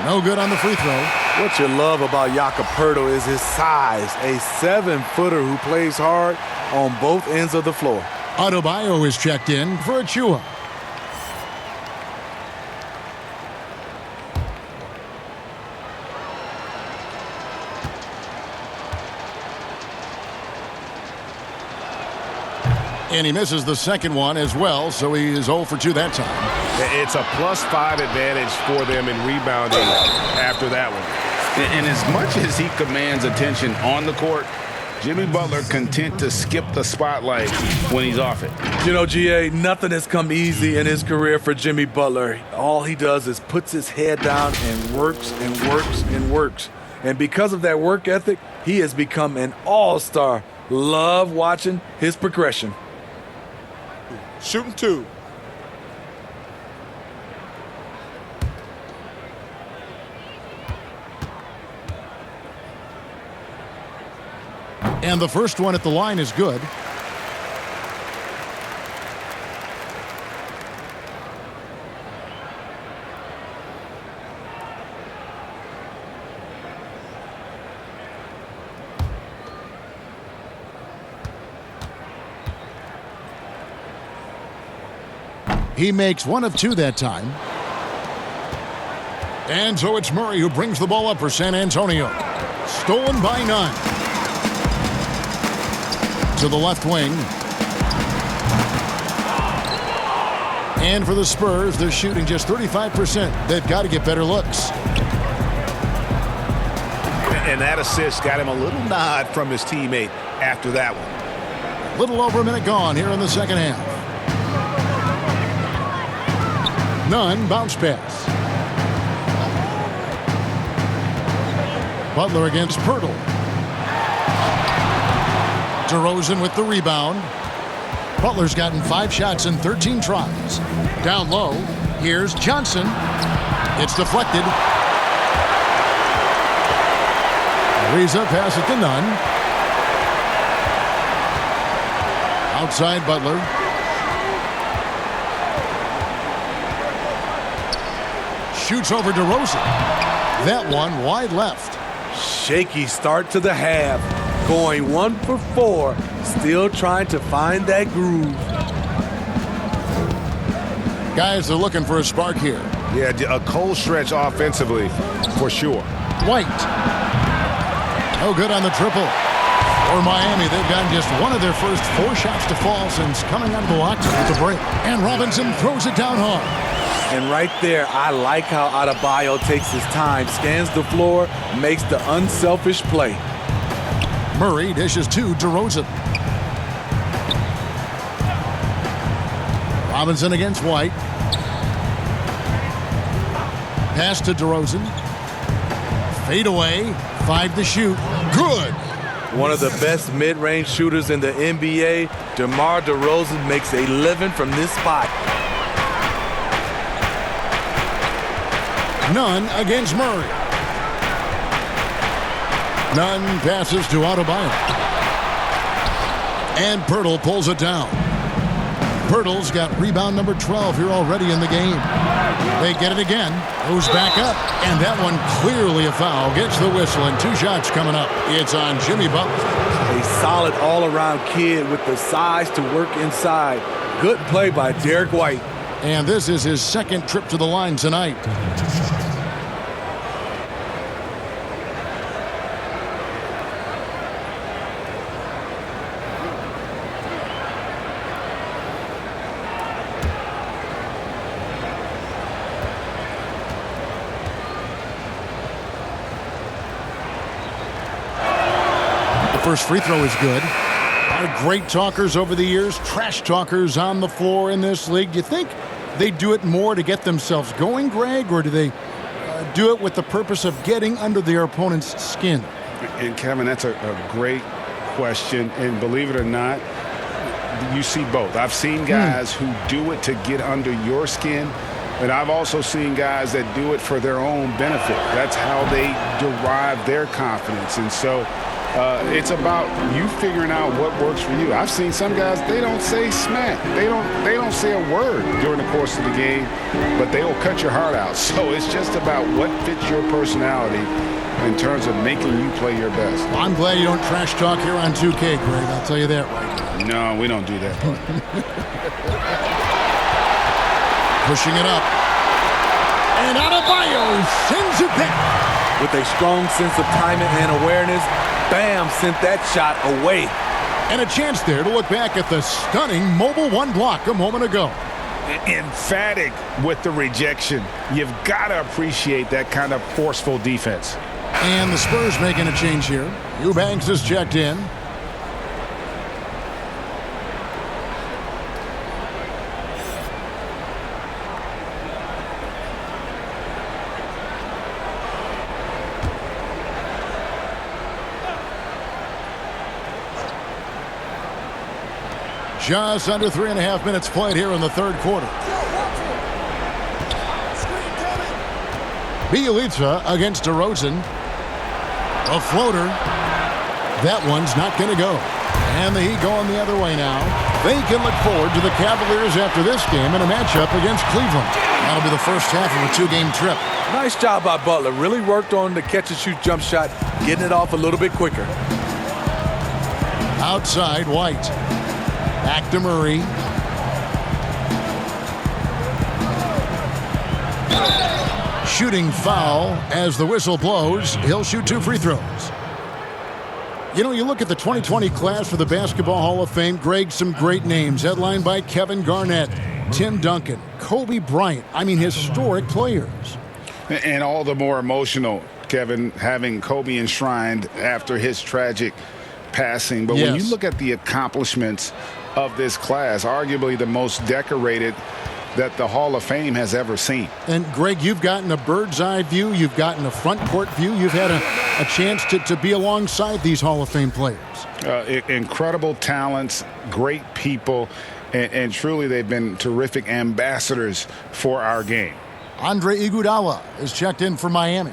No good on the free throw. What you love about Jakob Poeltl is his size, a 7-footer who plays hard on both ends of the floor. Adebayo is checked in for Achua. And he misses the second one as well, so he is 0 for 2 that time. It's a +5 advantage for them in rebounding after that one. And as much as he commands attention on the court, Jimmy Butler content to skip the spotlight when he's off it. You know, GA, nothing has come easy in his career for Jimmy Butler. All he does is puts his head down and works and works and works. And because of that work ethic, he has become an all-star. Love watching his progression. Shooting 2. And the first one at the line is good. He makes 1 of 2 that time. And so it's Murray who brings the ball up for San Antonio. Stolen by Nunn. To the left wing. And for the Spurs, they're shooting just 35%. They've got to get better looks. And that assist got him a little nod from his teammate after that one. Little over a minute gone here in the second half. Nunn, bounce pass. Butler against Poeltl. DeRozan with the rebound. Butler's gotten 5 shots in 13 tries. Down low, here's Johnson. It's deflected. Ariza pass it to Nunn. Outside Butler. Shoots over DeRozan. That one wide left. Shaky start to the half. Going 1 for 4. Still trying to find that groove. Guys are looking for a spark here. Yeah, a cold stretch offensively for sure. White. No good on the triple. For Miami, they've gotten just 1 of their first 4 shots to fall since coming out of the lockdown at the break. And Robinson throws it down hard. And right there, I like how Adebayo takes his time, scans the floor, makes the unselfish play. Murray dishes to DeRozan. Robinson against White. Pass to DeRozan. Fade away. 5 to shoot. Good. One of the best mid-range shooters in the NBA, DeMar DeRozan makes a living from this spot. Nunn against Murray. Nunn passes to Adebayo. And Poeltl pulls it down. Poeltl's got rebound number 12 here already in the game. They get it again. Goes back up. And that one clearly a foul. Gets the whistle and 2 shots coming up. It's on Jimmy Butler. A solid all-around kid with the size to work inside. Good play by Derek White. And this is his 2nd trip to the line tonight. First free throw is good. A lot of great talkers over the years, trash talkers on the floor in this league. Do you think they do it more to get themselves going, Greg, or do they do it with the purpose of getting under their opponent's skin? And Kevin, that's a great question. And believe it or not, you see both. I've seen guys who do it to get under your skin, but I've also seen guys that do it for their own benefit. That's how they derive their confidence. And so It's about you figuring out what works for you. I've seen some guys, they don't say smack. They don't say a word during the course of the game, but they will cut your heart out. So it's just about what fits your personality in terms of making you play your best. Well, I'm glad you don't trash talk here on 2K, Greg. I'll tell you that right now. No, we don't do that. Pushing it up. And Adebayo sends it back. With a strong sense of timing and awareness, bam, sent that shot away. And a chance there to look back at the stunning mobile one block a moment ago. Emphatic with the rejection. You've got to appreciate that kind of forceful defense. And the Spurs making a change here. Eubanks is checked in. Just under 3.5 minutes played here in the third quarter. Bielitsa against DeRozan. A floater. That one's not going to go. And the Heat going the other way now. They can look forward to the Cavaliers after this game in a matchup against Cleveland. That'll be the first half of a 2-game trip. Nice job by Butler. Really worked on the catch-and-shoot jump shot, getting it off a little bit quicker. Outside, White. Back to Murray. Shooting foul as the whistle blows. He'll shoot 2 free throws. You know, you look at the 2020 class for the Basketball Hall of Fame, Greg, some great names, headlined by Kevin Garnett, Tim Duncan, Kobe Bryant. I mean, historic players. And all the more emotional, Kevin, having Kobe enshrined after his tragic passing. But yes, when you look at the accomplishments of this class, arguably the most decorated that the Hall of Fame has ever seen. And Greg, you've gotten a bird's eye view, you've gotten a front court view, you've had a chance to be alongside these Hall of Fame players. Incredible talents, great people, and truly they've been terrific ambassadors for our game. Andre Iguodala is checked in for Miami.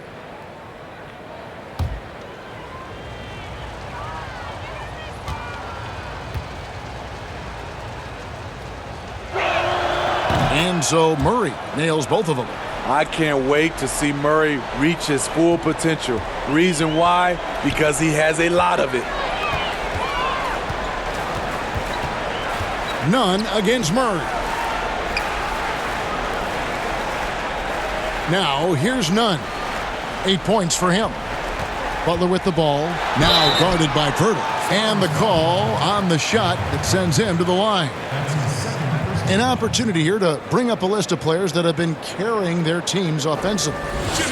And so Murray nails both of them. I can't wait to see Murray reach his full potential. Reason why? Because he has a lot of it. None against Murray. Now here's Nunn. 8 points for him. Butler with the ball. Now guarded by Purtle. And the call on the shot that sends him to the line. An opportunity here to bring up a list of players that have been carrying their teams offensively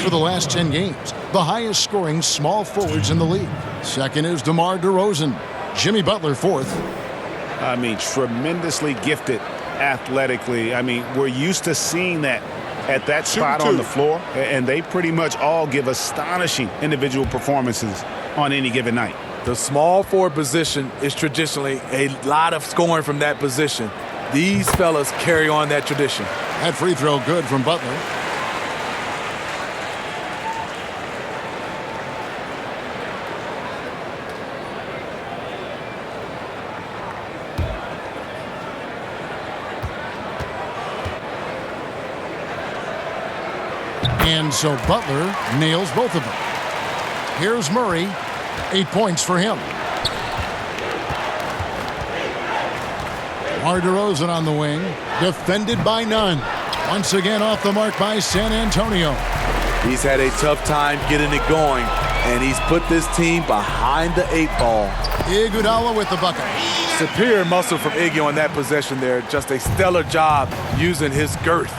for the last 10 games. The highest scoring small forwards in the league. Second is DeMar DeRozan. Jimmy Butler fourth. I mean, tremendously gifted athletically. I mean, we're used to seeing that at that spot on the floor, and they pretty much all give astonishing individual performances on any given night. The small forward position is traditionally a lot of scoring from that position. These fellas carry on that tradition. That free throw good from Butler. And so Butler nails both of them. Here's Murray. 8 points for him. DeRozan on the wing, defended by Nunn. Once again off the mark by San Antonio. He's had a tough time getting it going, and he's put this team behind the 8 ball. Iguodala with the bucket. Superior muscle from Iggy on that possession there. Just a stellar job using his girth.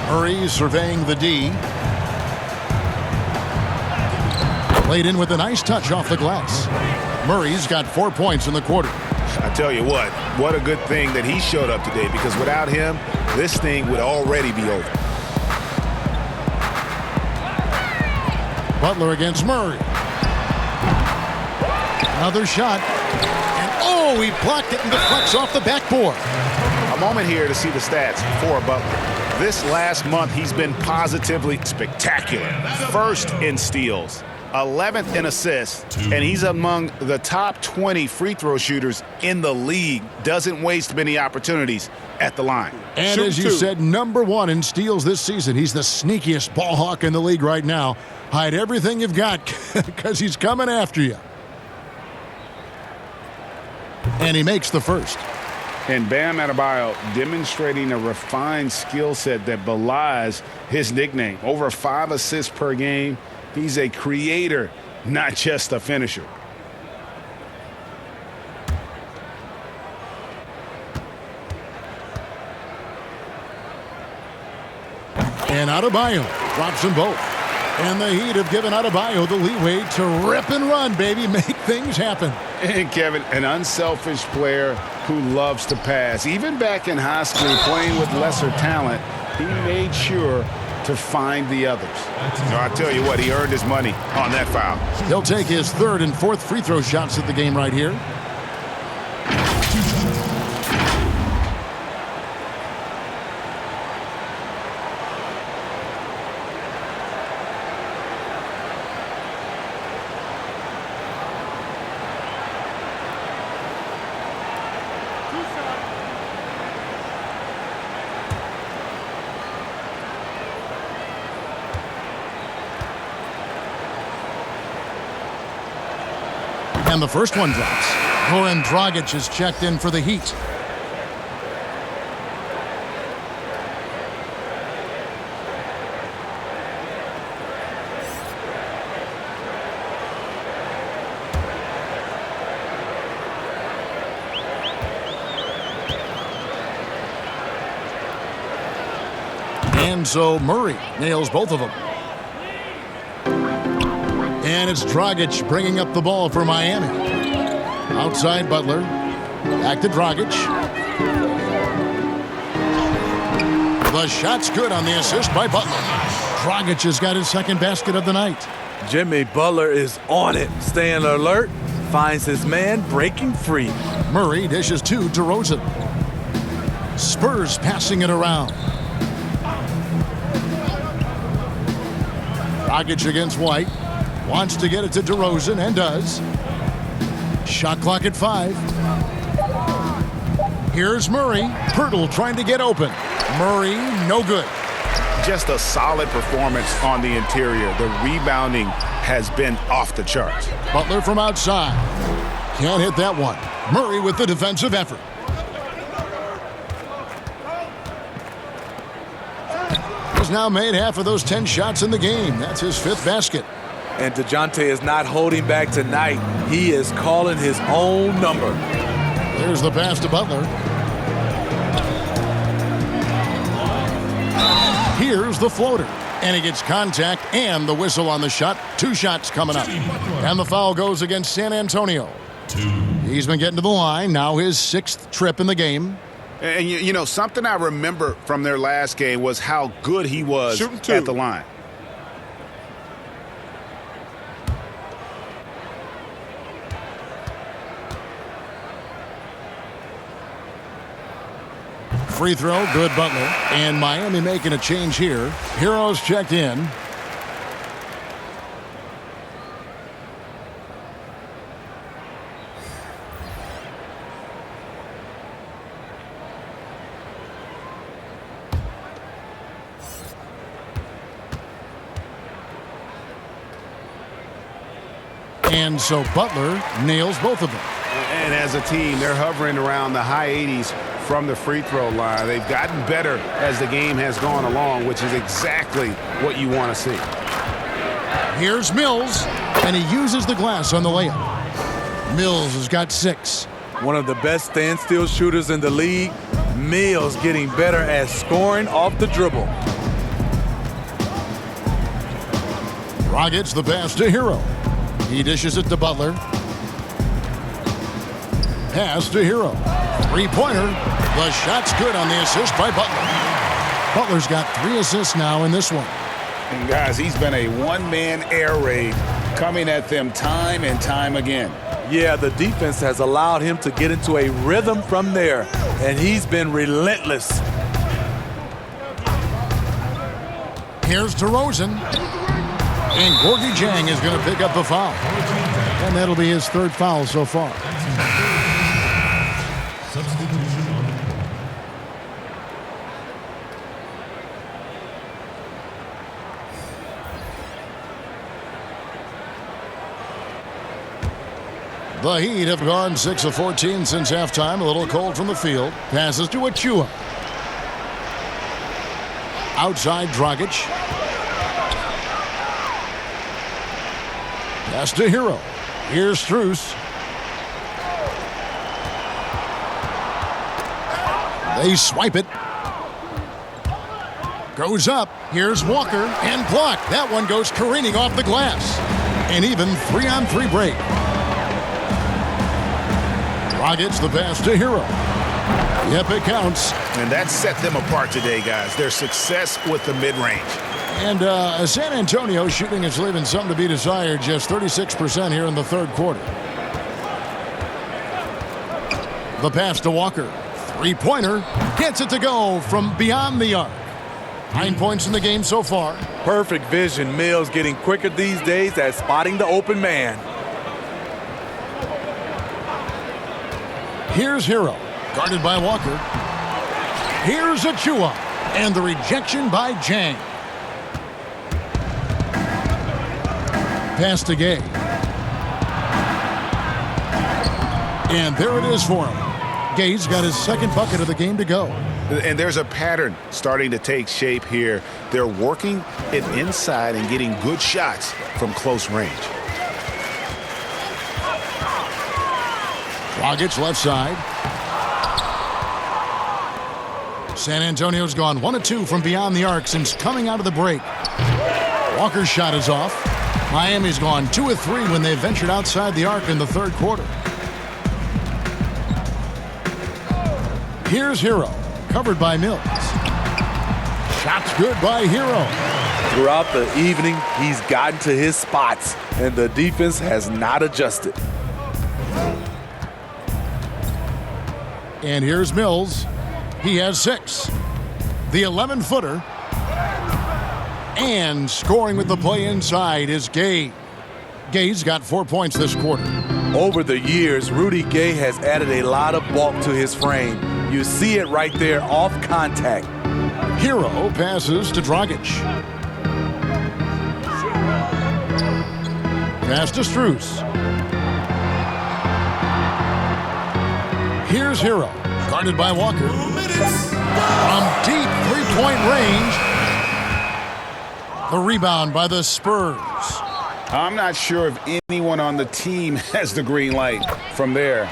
Murray surveying the D. Played in with a nice touch off the glass. Murray's got 4 points in the quarter. I tell you what a good thing that he showed up today, because without him, this thing would already be over. Butler against Murray. Another shot. And oh, he blocked it and deflects off the backboard. A moment here to see the stats for Butler. This last month, he's been positively spectacular. First in steals, 11th in assists, and he's among the top 20 free throw shooters in the league. Doesn't waste many opportunities at the line. And as you said, #1 in steals this season. He's the sneakiest ball hawk in the league right now. Hide everything you've got because he's coming after you. And he makes the first. And Bam Adebayo demonstrating a refined skill set that belies his nickname. Over 5 assists per game. He's a creator, not just a finisher. And Adebayo drops them both. And the Heat have given Adebayo the leeway to rip and run, baby. Make things happen. And Kevin, an unselfish player who loves to pass. Even back in high school, playing with lesser talent, he made sure to find the others. So I tell you what, he earned his money on that foul. He'll take his 3rd and 4th free throw shots of the game right here. And the first one drops. Goran Dragic is checked in for the Heat. And so Murray nails both of them. And it's Dragic bringing up the ball for Miami. Outside Butler. Back to Dragic. The shot's good on the assist by Butler. Dragic has got his 2nd basket of the night. Jimmy Butler is on it. Staying alert. Finds his man breaking free. Murray dishes to DeRozan. Spurs passing it around. Dragic against White. Wants to get it to DeRozan and does. Shot clock at 5. Here's Murray. Pirtle trying to get open. Murray, no good. Just a solid performance on the interior. The rebounding has been off the charts. Butler from outside. Can't hit that one. Murray with the defensive effort. He's now made half of those 10 shots in the game. That's his 5th basket. And DeJounte is not holding back tonight. He is calling his own number. There's the pass to Butler. Here's the floater. And he gets contact and the whistle on the shot. 2 shots coming up. And the foul goes against San Antonio. He's been getting to the line. Now his 6th trip in the game. And, you know, something I remember from their last game was how good he was at the line. Free throw, good Butler. And Miami making a change here. Heroes checked in. And so Butler nails both of them. And as a team, they're hovering around the high 80s from the free throw line. They've gotten better as the game has gone along, which is exactly what you want to see. Here's Mills, and he uses the glass on the layup. Mills has got 6. One of the best standstill shooters in the league. Mills getting better at scoring off the dribble. Dragic the pass to Hero. He dishes it to Butler. Pass to Hero. 3-pointer. The shot's good on the assist by Butler. Butler's got 3 assists now in this one. And guys, he's been a one-man air raid coming at them time and time again. Yeah, the defense has allowed him to get into a rhythm from there, and he's been relentless. Here's DeRozan. And Gorgie Jang is going to pick up the foul. And that'll be his third foul so far. The Heat have gone 6 of 14 since halftime. A little cold from the field. Passes to Achua. Outside Dragic. Pass to Hero. Here's Strus. They swipe it. Goes up. Here's Walker and blocked. That one goes careening off the glass. An even 3-on-3 break. Dragic the pass to Hero. Yep, it counts. And that set them apart today, guys. Their success with the mid-range. And San Antonio shooting is leaving something to be desired. Just 36% here in the third quarter. The pass to Walker. Three-pointer. Gets it to go from beyond the arc. 9 points in the game so far. Perfect vision. Mills getting quicker these days at spotting the open man. Here's Hero. Guarded by Walker. Here's Achua. And the rejection by Jang. Pass to Gay. And there it is for him. Gay's got his second bucket of the game to go. And there's a pattern starting to take shape here. They're working it inside and getting good shots from close range. Dragic left side. San Antonio's gone 1 of 2 from beyond the arc since coming out of the break. Walker's shot is off. Miami's gone 2 of 3 when they ventured outside the arc in the third quarter. Here's Hero. Covered by Mills. Shot's good by Hero. Throughout the evening, he's gotten to his spots, and the defense has not adjusted. And here's Mills. He has 6. The 11-footer. And scoring with the play inside is Gay. Gay's got 4 points this quarter. Over the years, Rudy Gay has added a lot of bulk to his frame. You see it right there off contact. Hero passes to Dragic. Pass to Strus. Here's Hero. Guarded by Walker. From deep three-point range. The rebound by the Spurs. I'm not sure if anyone on the team has the green light from there.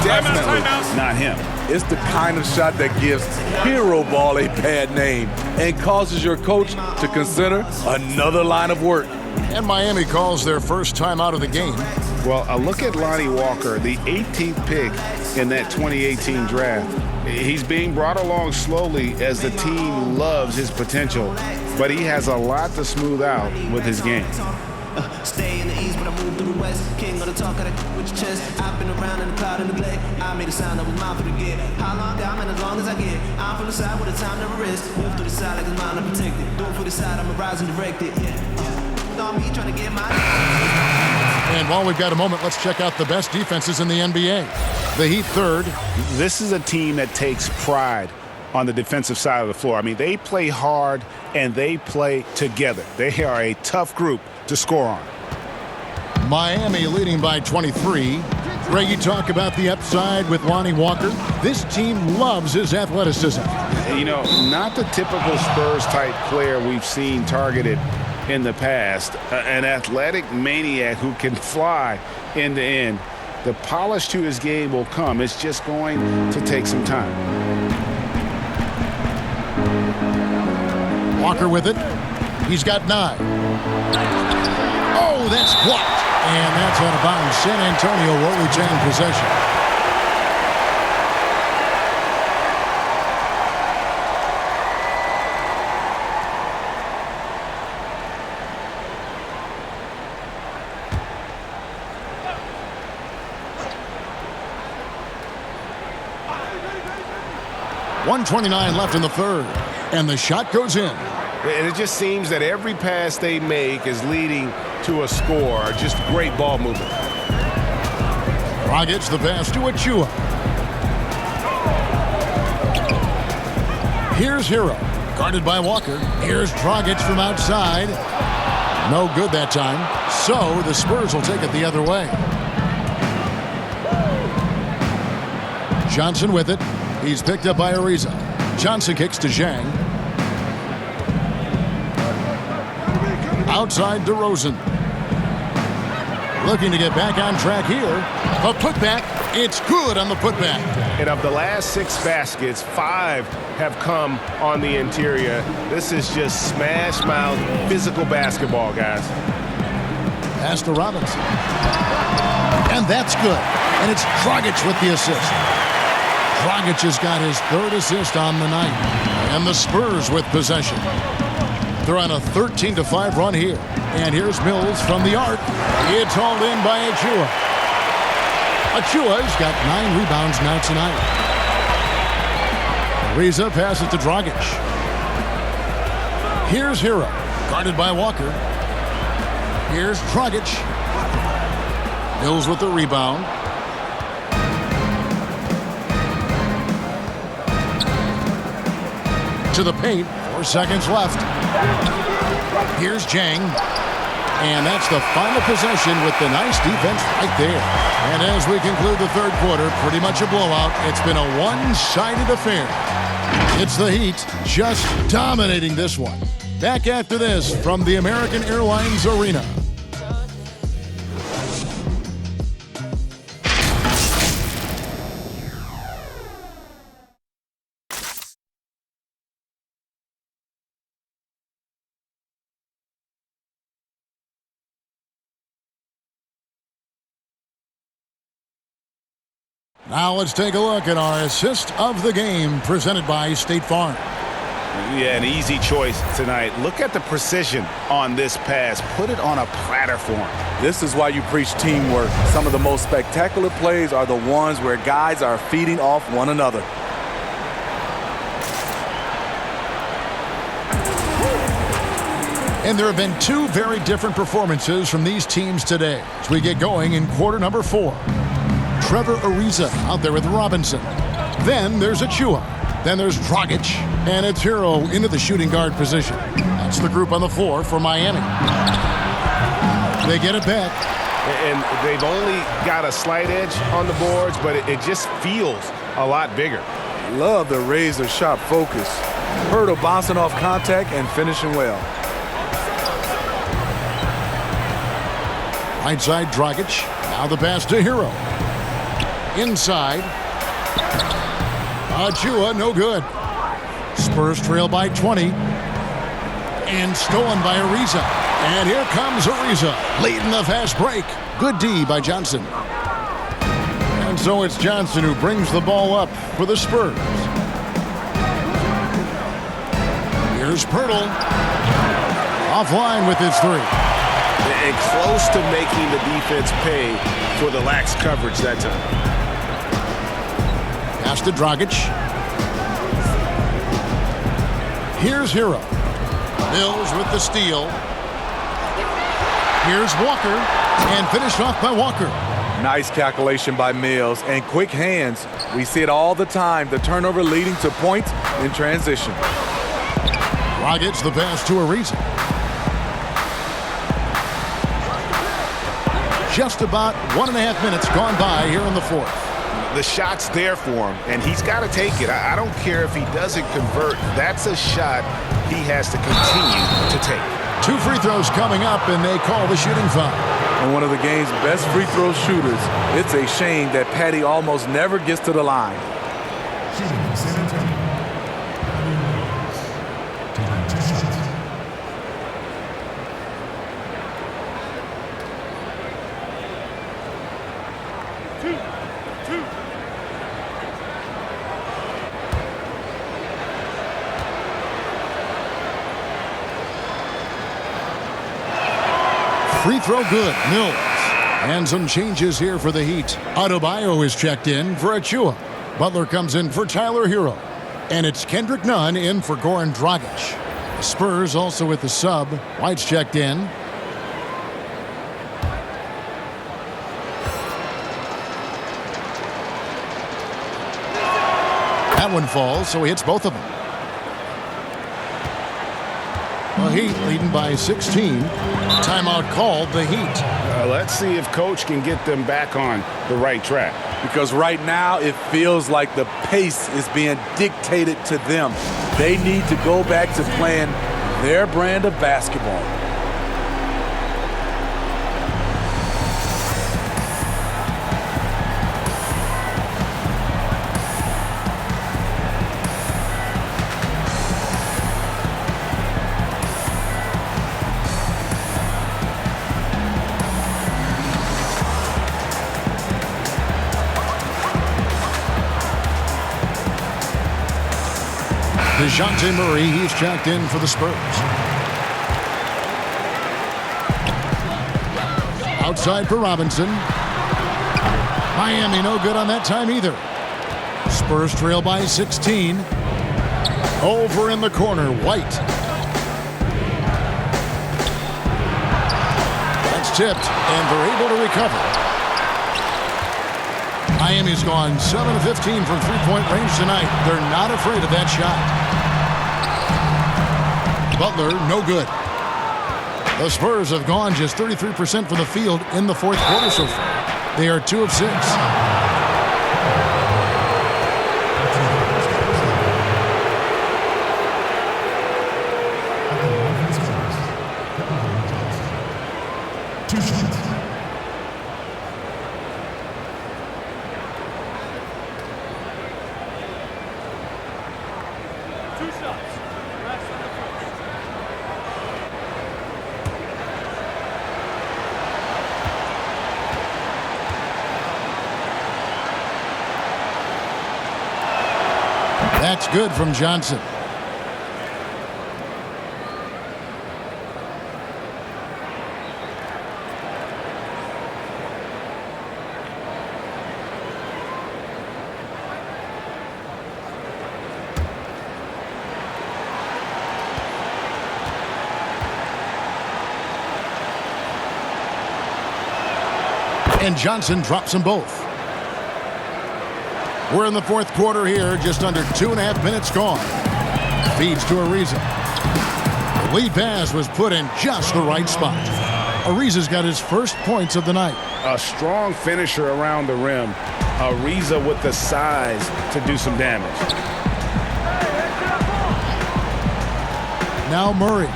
Definitely not him. It's the kind of shot that gives Hero Ball a bad name and causes your coach to consider another line of work. And Miami calls their first time out of the game. Well, a look at Lonnie Walker, the 18th pick in that 2018 draft. He's being brought along slowly as the team loves his potential, but he has a lot to smooth out with his game. Stay in the east, but I move through the west. King of the talk, I with your chest. I've been around in the cloud and the glade. I made a sound that was mine for the get. How long down and as long as I get. I'm from the side with a time to rest. Move to the side like it's mine to protect it. Do it for the side, I'ma rise and direct it. On me trying to get my. And while we've got a moment, let's check out the best defenses in the NBA. The Heat third. This is a team that takes pride on the defensive side of the floor. I mean, they play hard and they play together. They are a tough group to score on. Miami leading by 23. Greg, you talk about the upside with Lonnie Walker. This team loves his athleticism. You know, not the typical Spurs-type player we've seen targeted in the past. An athletic maniac who can fly end to end. The polish to his game will come. It's just going to take some time. Walker with it. He's got 9. Oh, that's blocked. And that's out of bounds. San Antonio will retain possession. .129 left in the third. And the shot goes in. And it just seems that every pass they make is leading to a score. Just great ball movement. Dragic the pass to Achua. Here's Hero, guarded by Walker. Here's Dragic from outside. No good that time. So the Spurs will take it the other way. Johnson with it. He's picked up by Ariza. Johnson kicks to Zhang. Outside DeRozan. Looking to get back on track here. A putback. It's good on the putback. And of the last 6 baskets, 5 have come on the interior. This is just smash mouth physical basketball, guys. Pass to Robinson. And that's good. And it's Dragic with the assist. Dragic has got his 3rd assist on the night. And the Spurs with possession. They're on a 13-5 run here. And here's Mills from the arc. It's hauled in by Achua. Achua's got 9 rebounds now tonight. Ariza passes to Dragic. Here's Hero, guarded by Walker. Here's Dragic. Mills with the rebound. To the paint. 4 seconds left. Here's Zhang. And that's the final possession with the nice defense right there. And as we conclude the 3rd quarter, pretty much a blowout. It's been a one-sided affair. It's the Heat just dominating this one. Back after this from the American Airlines Arena. Now let's take a look at our assist of the game presented by State Farm. Yeah, an easy choice tonight. Look at the precision on this pass. Put it on a platter for him. This is why you preach teamwork. Some of the most spectacular plays are the ones where guys are feeding off one another. And there have been 2 very different performances from these teams today as we get going in quarter number 4. Trevor Ariza out there with Robinson. Then there's Achua. Then there's Dragic. And it's Hero into the shooting guard position. That's the group on the floor for Miami. They get it back. And they've only got a slight edge on the boards, but it just feels a lot bigger. Love the razor-sharp focus. Hurdle bouncing off contact and finishing well. Right side Dragic. Now the pass to Hero. Inside. Achua, no good. Spurs trail by 20. And stolen by Ariza. And here comes Ariza, leading the fast break. Good D by Johnson. And so it's Johnson who brings the ball up for the Spurs. Here's Pirtle. Offline with his 3. And close to making the defense pay for the lax coverage that time. Pass to Dragic. Here's Hero. Mills with the steal. Here's Walker. And finished off by Walker. Nice calculation by Mills and quick hands. We see it all the time. The turnover leading to points in transition. Dragic the pass to Ariza. Just about 1.5 minutes gone by here in the 4th. The shot's there for him, and he's got to take it. I don't care if he doesn't convert. That's a shot he has to continue to take. 2 free throws coming up, and they call the shooting foul. And one of the game's best free throw shooters. It's a shame that Patty almost never gets to the line. Free throw good, Mills. And some changes here for the Heat. Adebayo is checked in for Achua. Butler comes in for Tyler Hero. And it's Kendrick Nunn in for Goran Dragic. Spurs also with the sub. White's checked in. That one falls, so he hits both of them. The Heat leading by 16. Timeout called, the Heat. Let's see if Coach can get them back on the right track. Because right now it feels like the pace is being dictated to them. They need to go back to playing their brand of basketball. DeJounte Murray, he's checked in for the Spurs. Outside for Robinson. Miami no good on that time either. Spurs trail by 16. Over in the corner, White. That's tipped, and they're able to recover. Miami's gone 7 of 15 from three-point range tonight. They're not afraid of that shot. Butler, no good. The Spurs have gone just 33% from the field in the fourth quarter so far. They are 2 of 6. That's good from Johnson. And Johnson drops them both. We're in the fourth quarter here, just under 2.5 minutes gone. Feeds to Ariza. The lead pass was put in just the right spot. Ariza's got his first points of the night. A strong finisher around the rim. Ariza with the size to do some damage. Now Murray.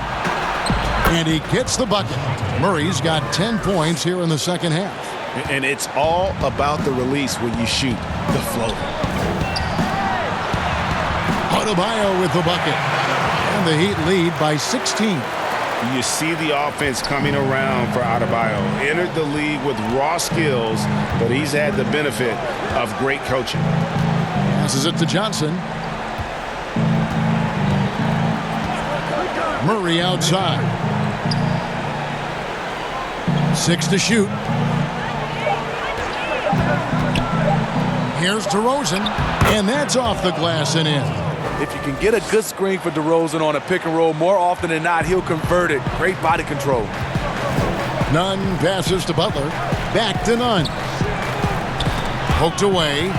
And he gets the bucket. Murray's got 10 points here in the second half. And it's all about the release when you shoot the float. Adebayo with the bucket. And the Heat lead by 16. You see the offense coming around for Adebayo. Entered the league with raw skills, but he's had the benefit of great coaching. Passes it to Johnson. Murray outside. 6 to shoot. Here's DeRozan, and that's off the glass and in. If you can get a good screen for DeRozan on a pick and roll, more often than not, he'll convert it. Great body control. Nunn passes to Butler. Back to Nunn. Poked away.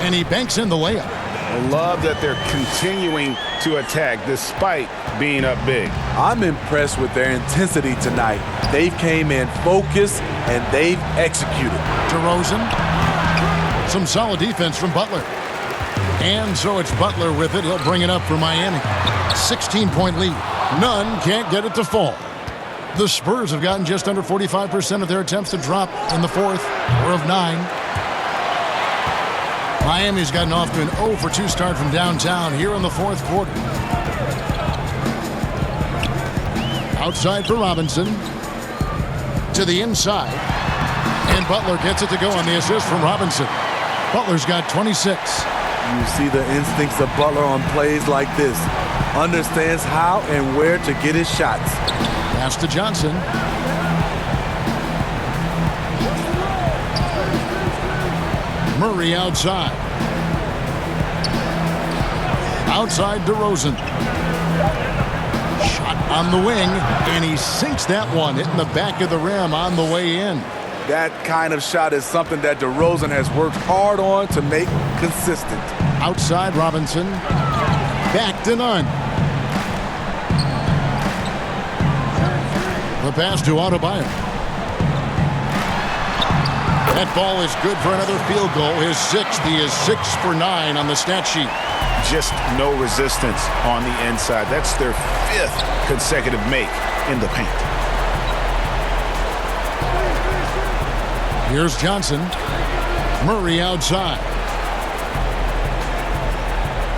And he banks in the layup. I love that they're continuing to attack despite being up big. I'm impressed with their intensity tonight. They've came in focused and they've executed. DeRozan. Some solid defense from Butler. And so it's Butler with it. He'll bring it up for Miami. 16-point lead. Nunn can't get it to fall. The Spurs have gotten just under 45% of their attempts to drop in the fourth. 4 of 9. Miami's gotten off to an 0 for 2 start from downtown here in the fourth quarter. Outside for Robinson. To the inside. And Butler gets it to go on the assist from Robinson. Butler's got 26. You see the instincts of Butler on plays like this. Understands how and where to get his shots. Pass to Johnson. Murray outside. Outside DeRozan. Shot on the wing, and he sinks that one, hitting the back of the rim on the way in. That kind of shot is something that DeRozan has worked hard on to make consistent. Outside Robinson. Back to none. The pass to Adebayo. That ball is good for another field goal. His sixth. He is 6 for 9 on the stat sheet. Just no resistance on the inside. That's their 5th consecutive make in the paint. Here's Johnson. Murray outside.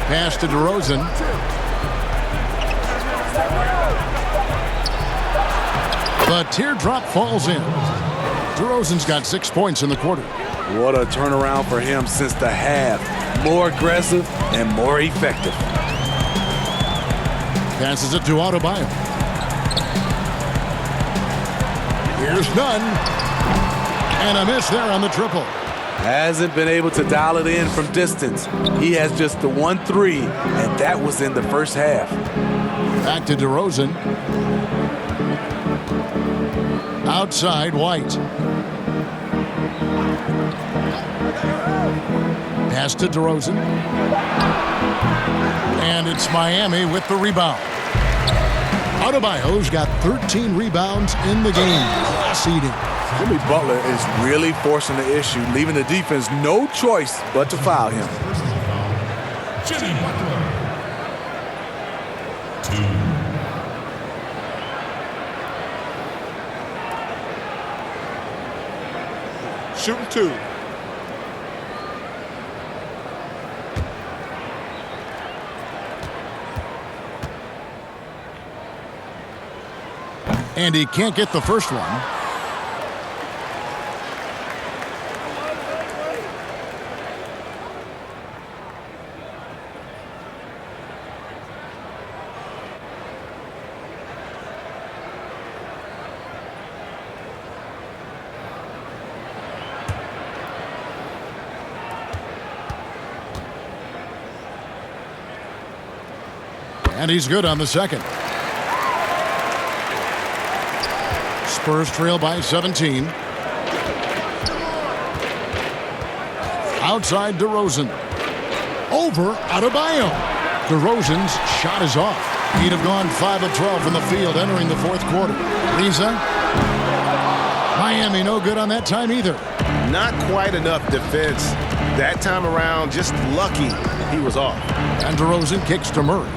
Pass to DeRozan. The teardrop falls in. DeRozan's got 6 points in the quarter. What a turnaround for him since the half. More aggressive and more effective. Passes it to Adebayo. Here's none. And a miss there on the triple. Hasn't been able to dial it in from distance. He has just the 1-3, and that was in the first half. Back to DeRozan. Outside White. Pass to DeRozan. And it's Miami with the rebound. Adebayo's got 13 rebounds in the game. Class eating. Jimmy Butler is really forcing the issue, leaving the defense no choice but to foul him. Jimmy Butler. 2. Shooting 2. And he can't get the first one. And he's good on the second. Spurs trail by 17. Outside DeRozan. Over Adebayo. DeRozan's shot is off. He'd have gone 5 of 12 from the field entering the fourth quarter. Riza. Miami no good on that time either. Not quite enough defense. That time around, just lucky he was off. And DeRozan kicks to Murray.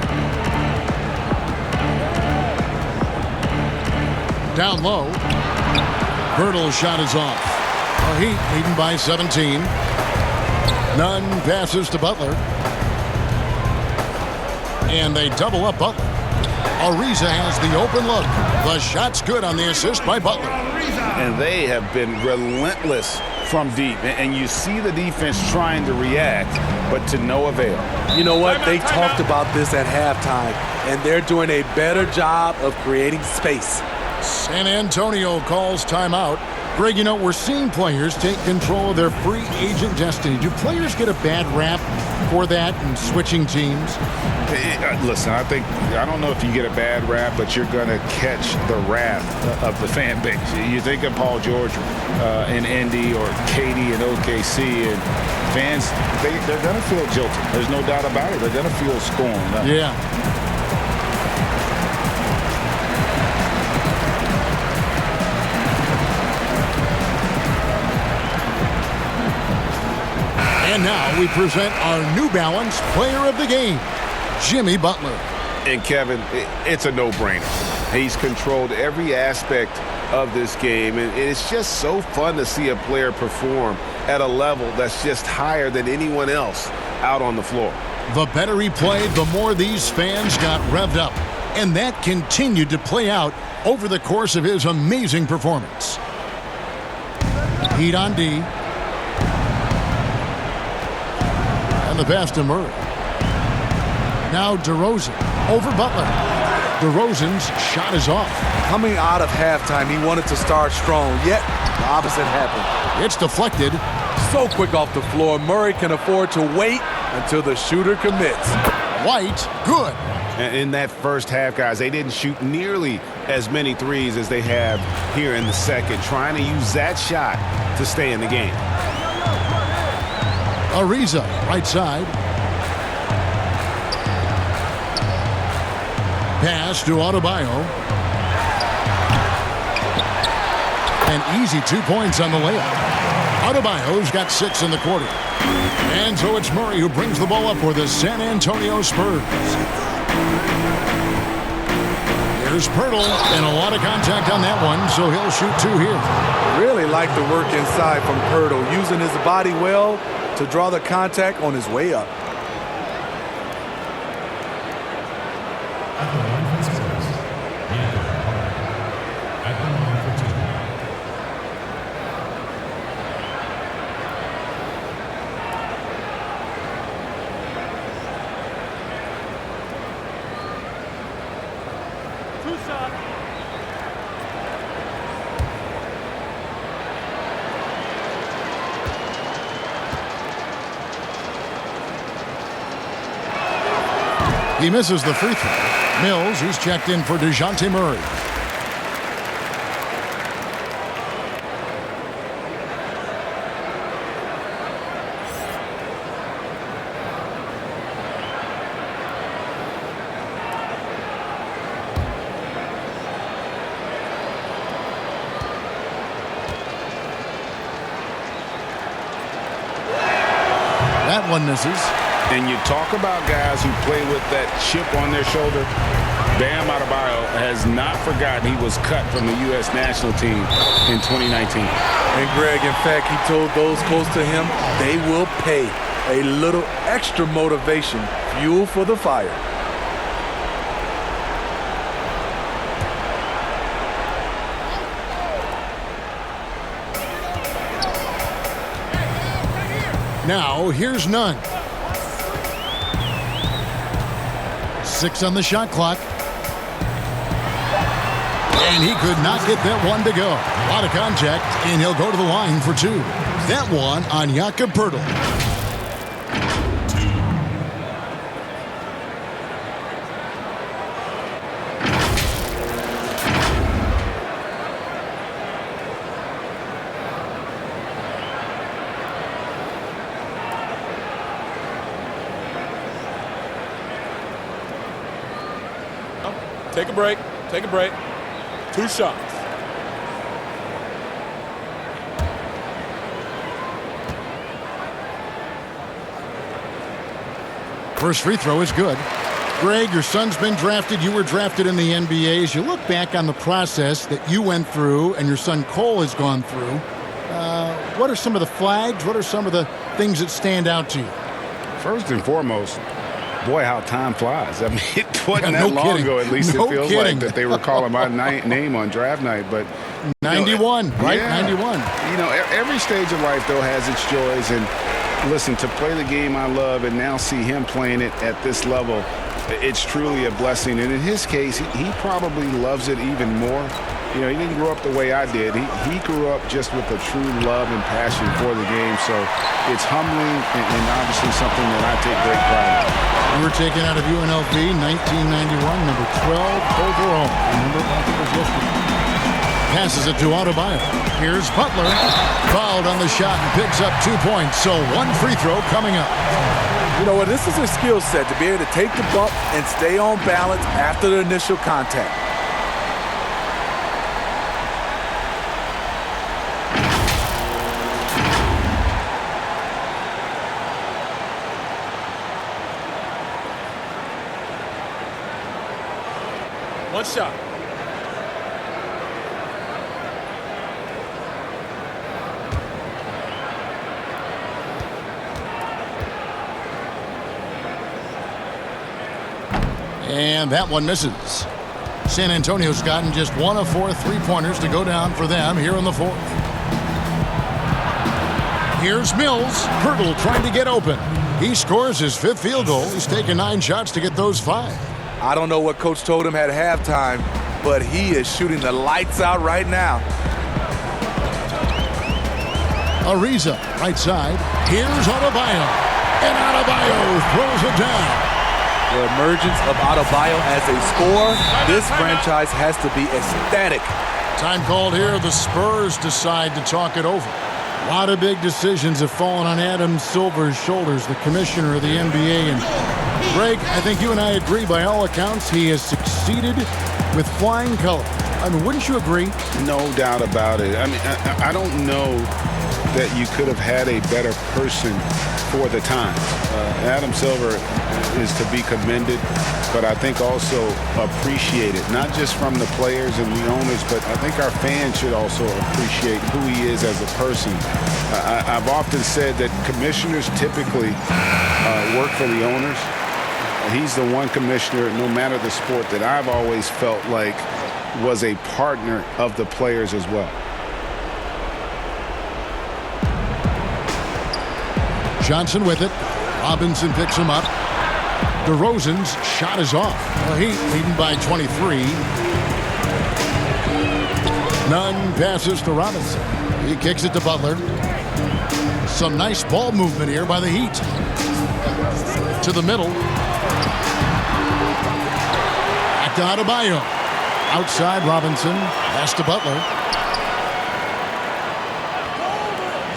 Down low. Bertle's shot is off. The Heat leading by 17. Nunn passes to Butler. And they double up Butler. Ariza has the open look. The shot's good on the assist by Butler. And they have been relentless from deep. And you see the defense trying to react, but to no avail. You know what? They talked about this at halftime, and they're doing a better job of creating space. San Antonio calls timeout. Greg, you know, we're seeing players take control of their free agent destiny. Do players get a bad rap for that and switching teams? Listen, I don't know if you get a bad rap, but you're going to catch the wrath of the fan base. You think of Paul George in Indy or KD in OKC, and fans, they're going to feel jilted. There's no doubt about it. They're going to feel scorned. Yeah. And now we present our New Balance Player of the Game, Jimmy Butler. And Kevin, it's a no-brainer. He's controlled every aspect of this game, and it's just so fun to see a player perform at a level that's just higher than anyone else out on the floor. The better he played, the more these fans got revved up. And that continued to play out over the course of his amazing performance. Heat on D. And the pass to Murray. Now DeRozan over Butler. DeRozan's shot is off. Coming out of halftime, he wanted to start strong, yet the opposite happened. It's deflected. So quick off the floor, Murray can afford to wait until the shooter commits. White, good. In that first half, guys, they didn't shoot nearly as many threes as they have here in the second, trying to use that shot to stay in the game. Ariza, right side. Pass to Adebayo. An easy 2 points on the layup. Adebayo's got 6 in the quarter. And so it's Murray who brings the ball up for the San Antonio Spurs. Here's Pirtle, and a lot of contact on that one, so he'll shoot 2 here. Really like the work inside from Pirtle, using his body well to draw the contact on his way up. At the line for the Spurs, Jakob. At the line for 2. He misses the free throw. Mills, who's checked in for DeJounte Murray. That one misses. And you talk about guys who play with that chip on their shoulder. Bam Adebayo has not forgotten he was cut from the U.S. national team in 2019. And Greg, in fact, he told those close to him they will pay a little extra motivation, fuel for the fire. Now, here's Nunn. 6 on the shot clock. And he could not get that one to go. A lot of contact, and he'll go to the line for 2. That one on Jakob Pirtle. Take a break. Take a break. 2 shots. First free throw is good. Greg, your son's been drafted. You were drafted in the NBA. As you look back on the process that you went through and your son Cole has gone through, what are some of the flags? What are some of the things that stand out to you? First and foremost, boy, how time flies. I mean, it wasn't Yeah, no that long kidding. ago, at least No it feels kidding. like, that they were calling my name on draft night. But 91, right? Yeah. 91. You know, every stage of life, though, has its joys. And listen, to play the game I love and now see him playing it at this level, it's truly a blessing. And in his case, he probably loves it even more. You know, he didn't grow up the way I did. He grew up just with a true love and passion for the game. So it's humbling and obviously something that I take great pride in. You were taken out of UNLV 1991, number 12 overall. Remember, I think it was yesterday. Passes it to Adebayo. Here's Butler. Fouled on the shot and picks up 2 points. So 1 free throw coming up. You know what? This is a skill set to be able to take the bump and stay on balance after the initial contact. One shot. And that one misses. San Antonio's gotten just 1 of 4 3-pointers to go down for them here in the 4th. Here's Mills. Pirtle trying to get open. He scores his 5th field goal. He's taken 9 shots to get those 5. I don't know what Coach told him at halftime, but he is shooting the lights out right now. Ariza, right side. Here's Adebayo. And Adebayo throws it down. The emergence of Adebayo as a scorer, this franchise has to be ecstatic. Time called here. The Spurs decide to talk it over. A lot of big decisions have fallen on Adam Silver's shoulders, the commissioner of the NBA. And Greg, I think you and I agree, by all accounts, he has succeeded with flying colors. I mean, wouldn't you agree? No doubt about it. I mean, I don't know that you could have had a better person for the time. Adam Silver is to be commended, but I think also appreciated, not just from the players and the owners, but I think our fans should also appreciate who he is as a person. I've often said that commissioners typically work for the owners. He's the one commissioner, no matter the sport, that I've always felt like was a partner of the players as well. Johnson with it. Robinson picks him up. DeRozan's shot is off. The Heat leading by 23. Nunn passes to Robinson. He kicks it to Butler. Some nice ball movement here by the Heat. To the middle. Back to Adebayo. Outside Robinson. Pass to Butler.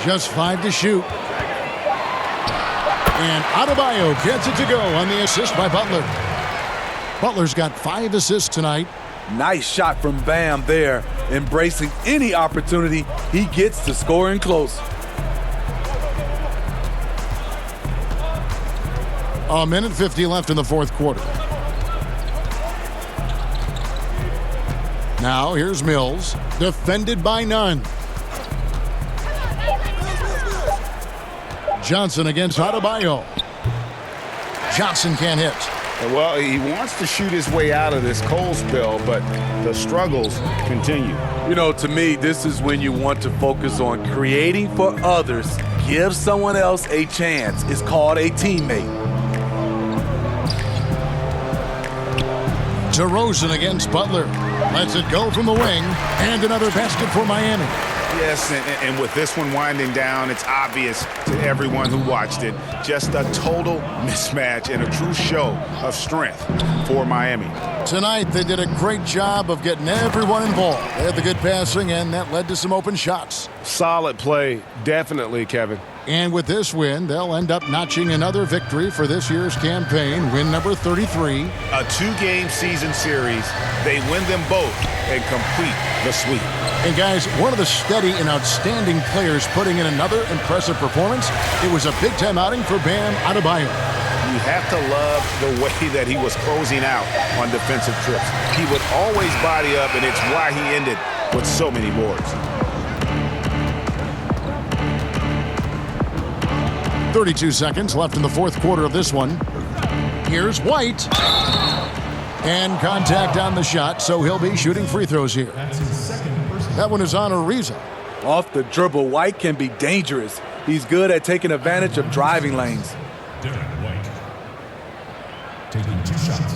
Just 5 to shoot. And Adebayo gets it to go on the assist by Butler. Butler's got 5 assists tonight. Nice shot from Bam there, embracing any opportunity he gets to scoring close. A minute 50 left in the fourth quarter. Now here's Mills, defended by Nunn. Johnson against Adebayo. Johnson can't hit. Well, he wants to shoot his way out of this cold spell, but the struggles continue. You know, to me, this is when you want to focus on creating for others. Give someone else a chance. It's called a teammate. DeRozan against Butler. Lets it go from the wing. And another basket for Miami. Yes, and with this one winding down, it's obvious to everyone who watched it. Just a total mismatch and a true show of strength for Miami. Tonight, they did a great job of getting everyone involved. They had the good passing, and that led to some open shots. Solid play, definitely, Kevin. And with this win, they'll end up notching another victory for this year's campaign, win number 33. A 2-game season series. They win them both and complete the sweep. And guys, one of the steady and outstanding players putting in another impressive performance, it was a big-time outing for Bam Adebayo. You have to love the way that he was closing out on defensive trips. He would always body up, and it's why he ended with so many boards. 32 seconds left in the fourth quarter of this one. Here's White. And contact on the shot, so he'll be shooting free throws here. That one is on Ariza. Off the dribble, White can be dangerous. He's good at taking advantage of driving lanes. Derek White taking 2 shots.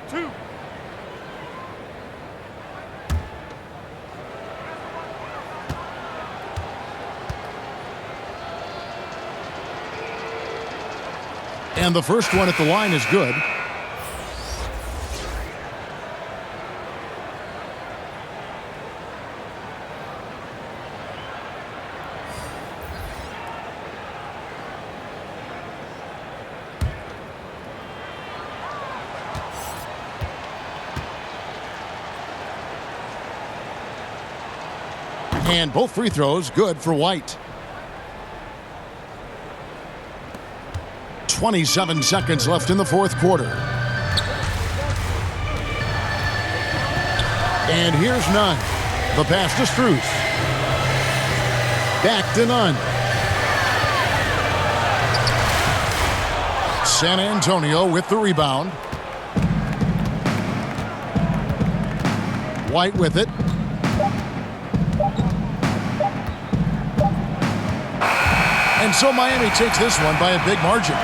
Two. And the first one at the line is good. And both free throws good for White. 27 seconds left in the fourth quarter. And here's Nunn. The pass to Strus. Back to Nunn. San Antonio with the rebound. White with it. And so Miami takes this one by a big margin.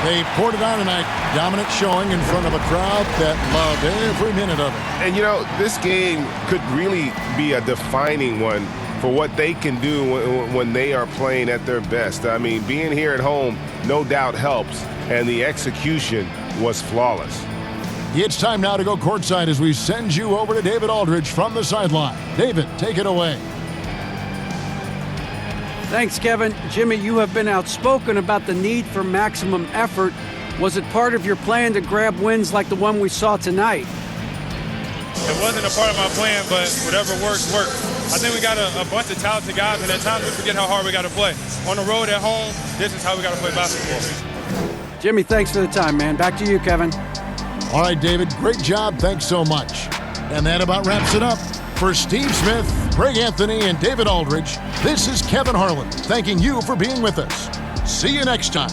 They poured it on tonight. Dominant showing in front of a crowd that loved every minute of it. And, you know, this game could really be a defining one for what they can do when they are playing at their best. I mean, being here at home no doubt helps, and the execution was flawless. It's time now to go courtside as we send you over to David Aldridge from the sideline. David, take it away. Thanks, Kevin. Jimmy, you have been outspoken about the need for maximum effort. Was it part of your plan to grab wins like the one we saw tonight? It wasn't a part of my plan, but whatever works, works. I think we got a bunch of talented guys, and at times we forget how hard we got to play. On the road, at home, this is how we got to play basketball. Jimmy, thanks for the time, man. Back to you, Kevin. All right, David, great job. Thanks so much. And that about wraps it up. For Steve Smith, Greg Anthony, and David Aldridge, this is Kevin Harlan thanking you for being with us. See you next time.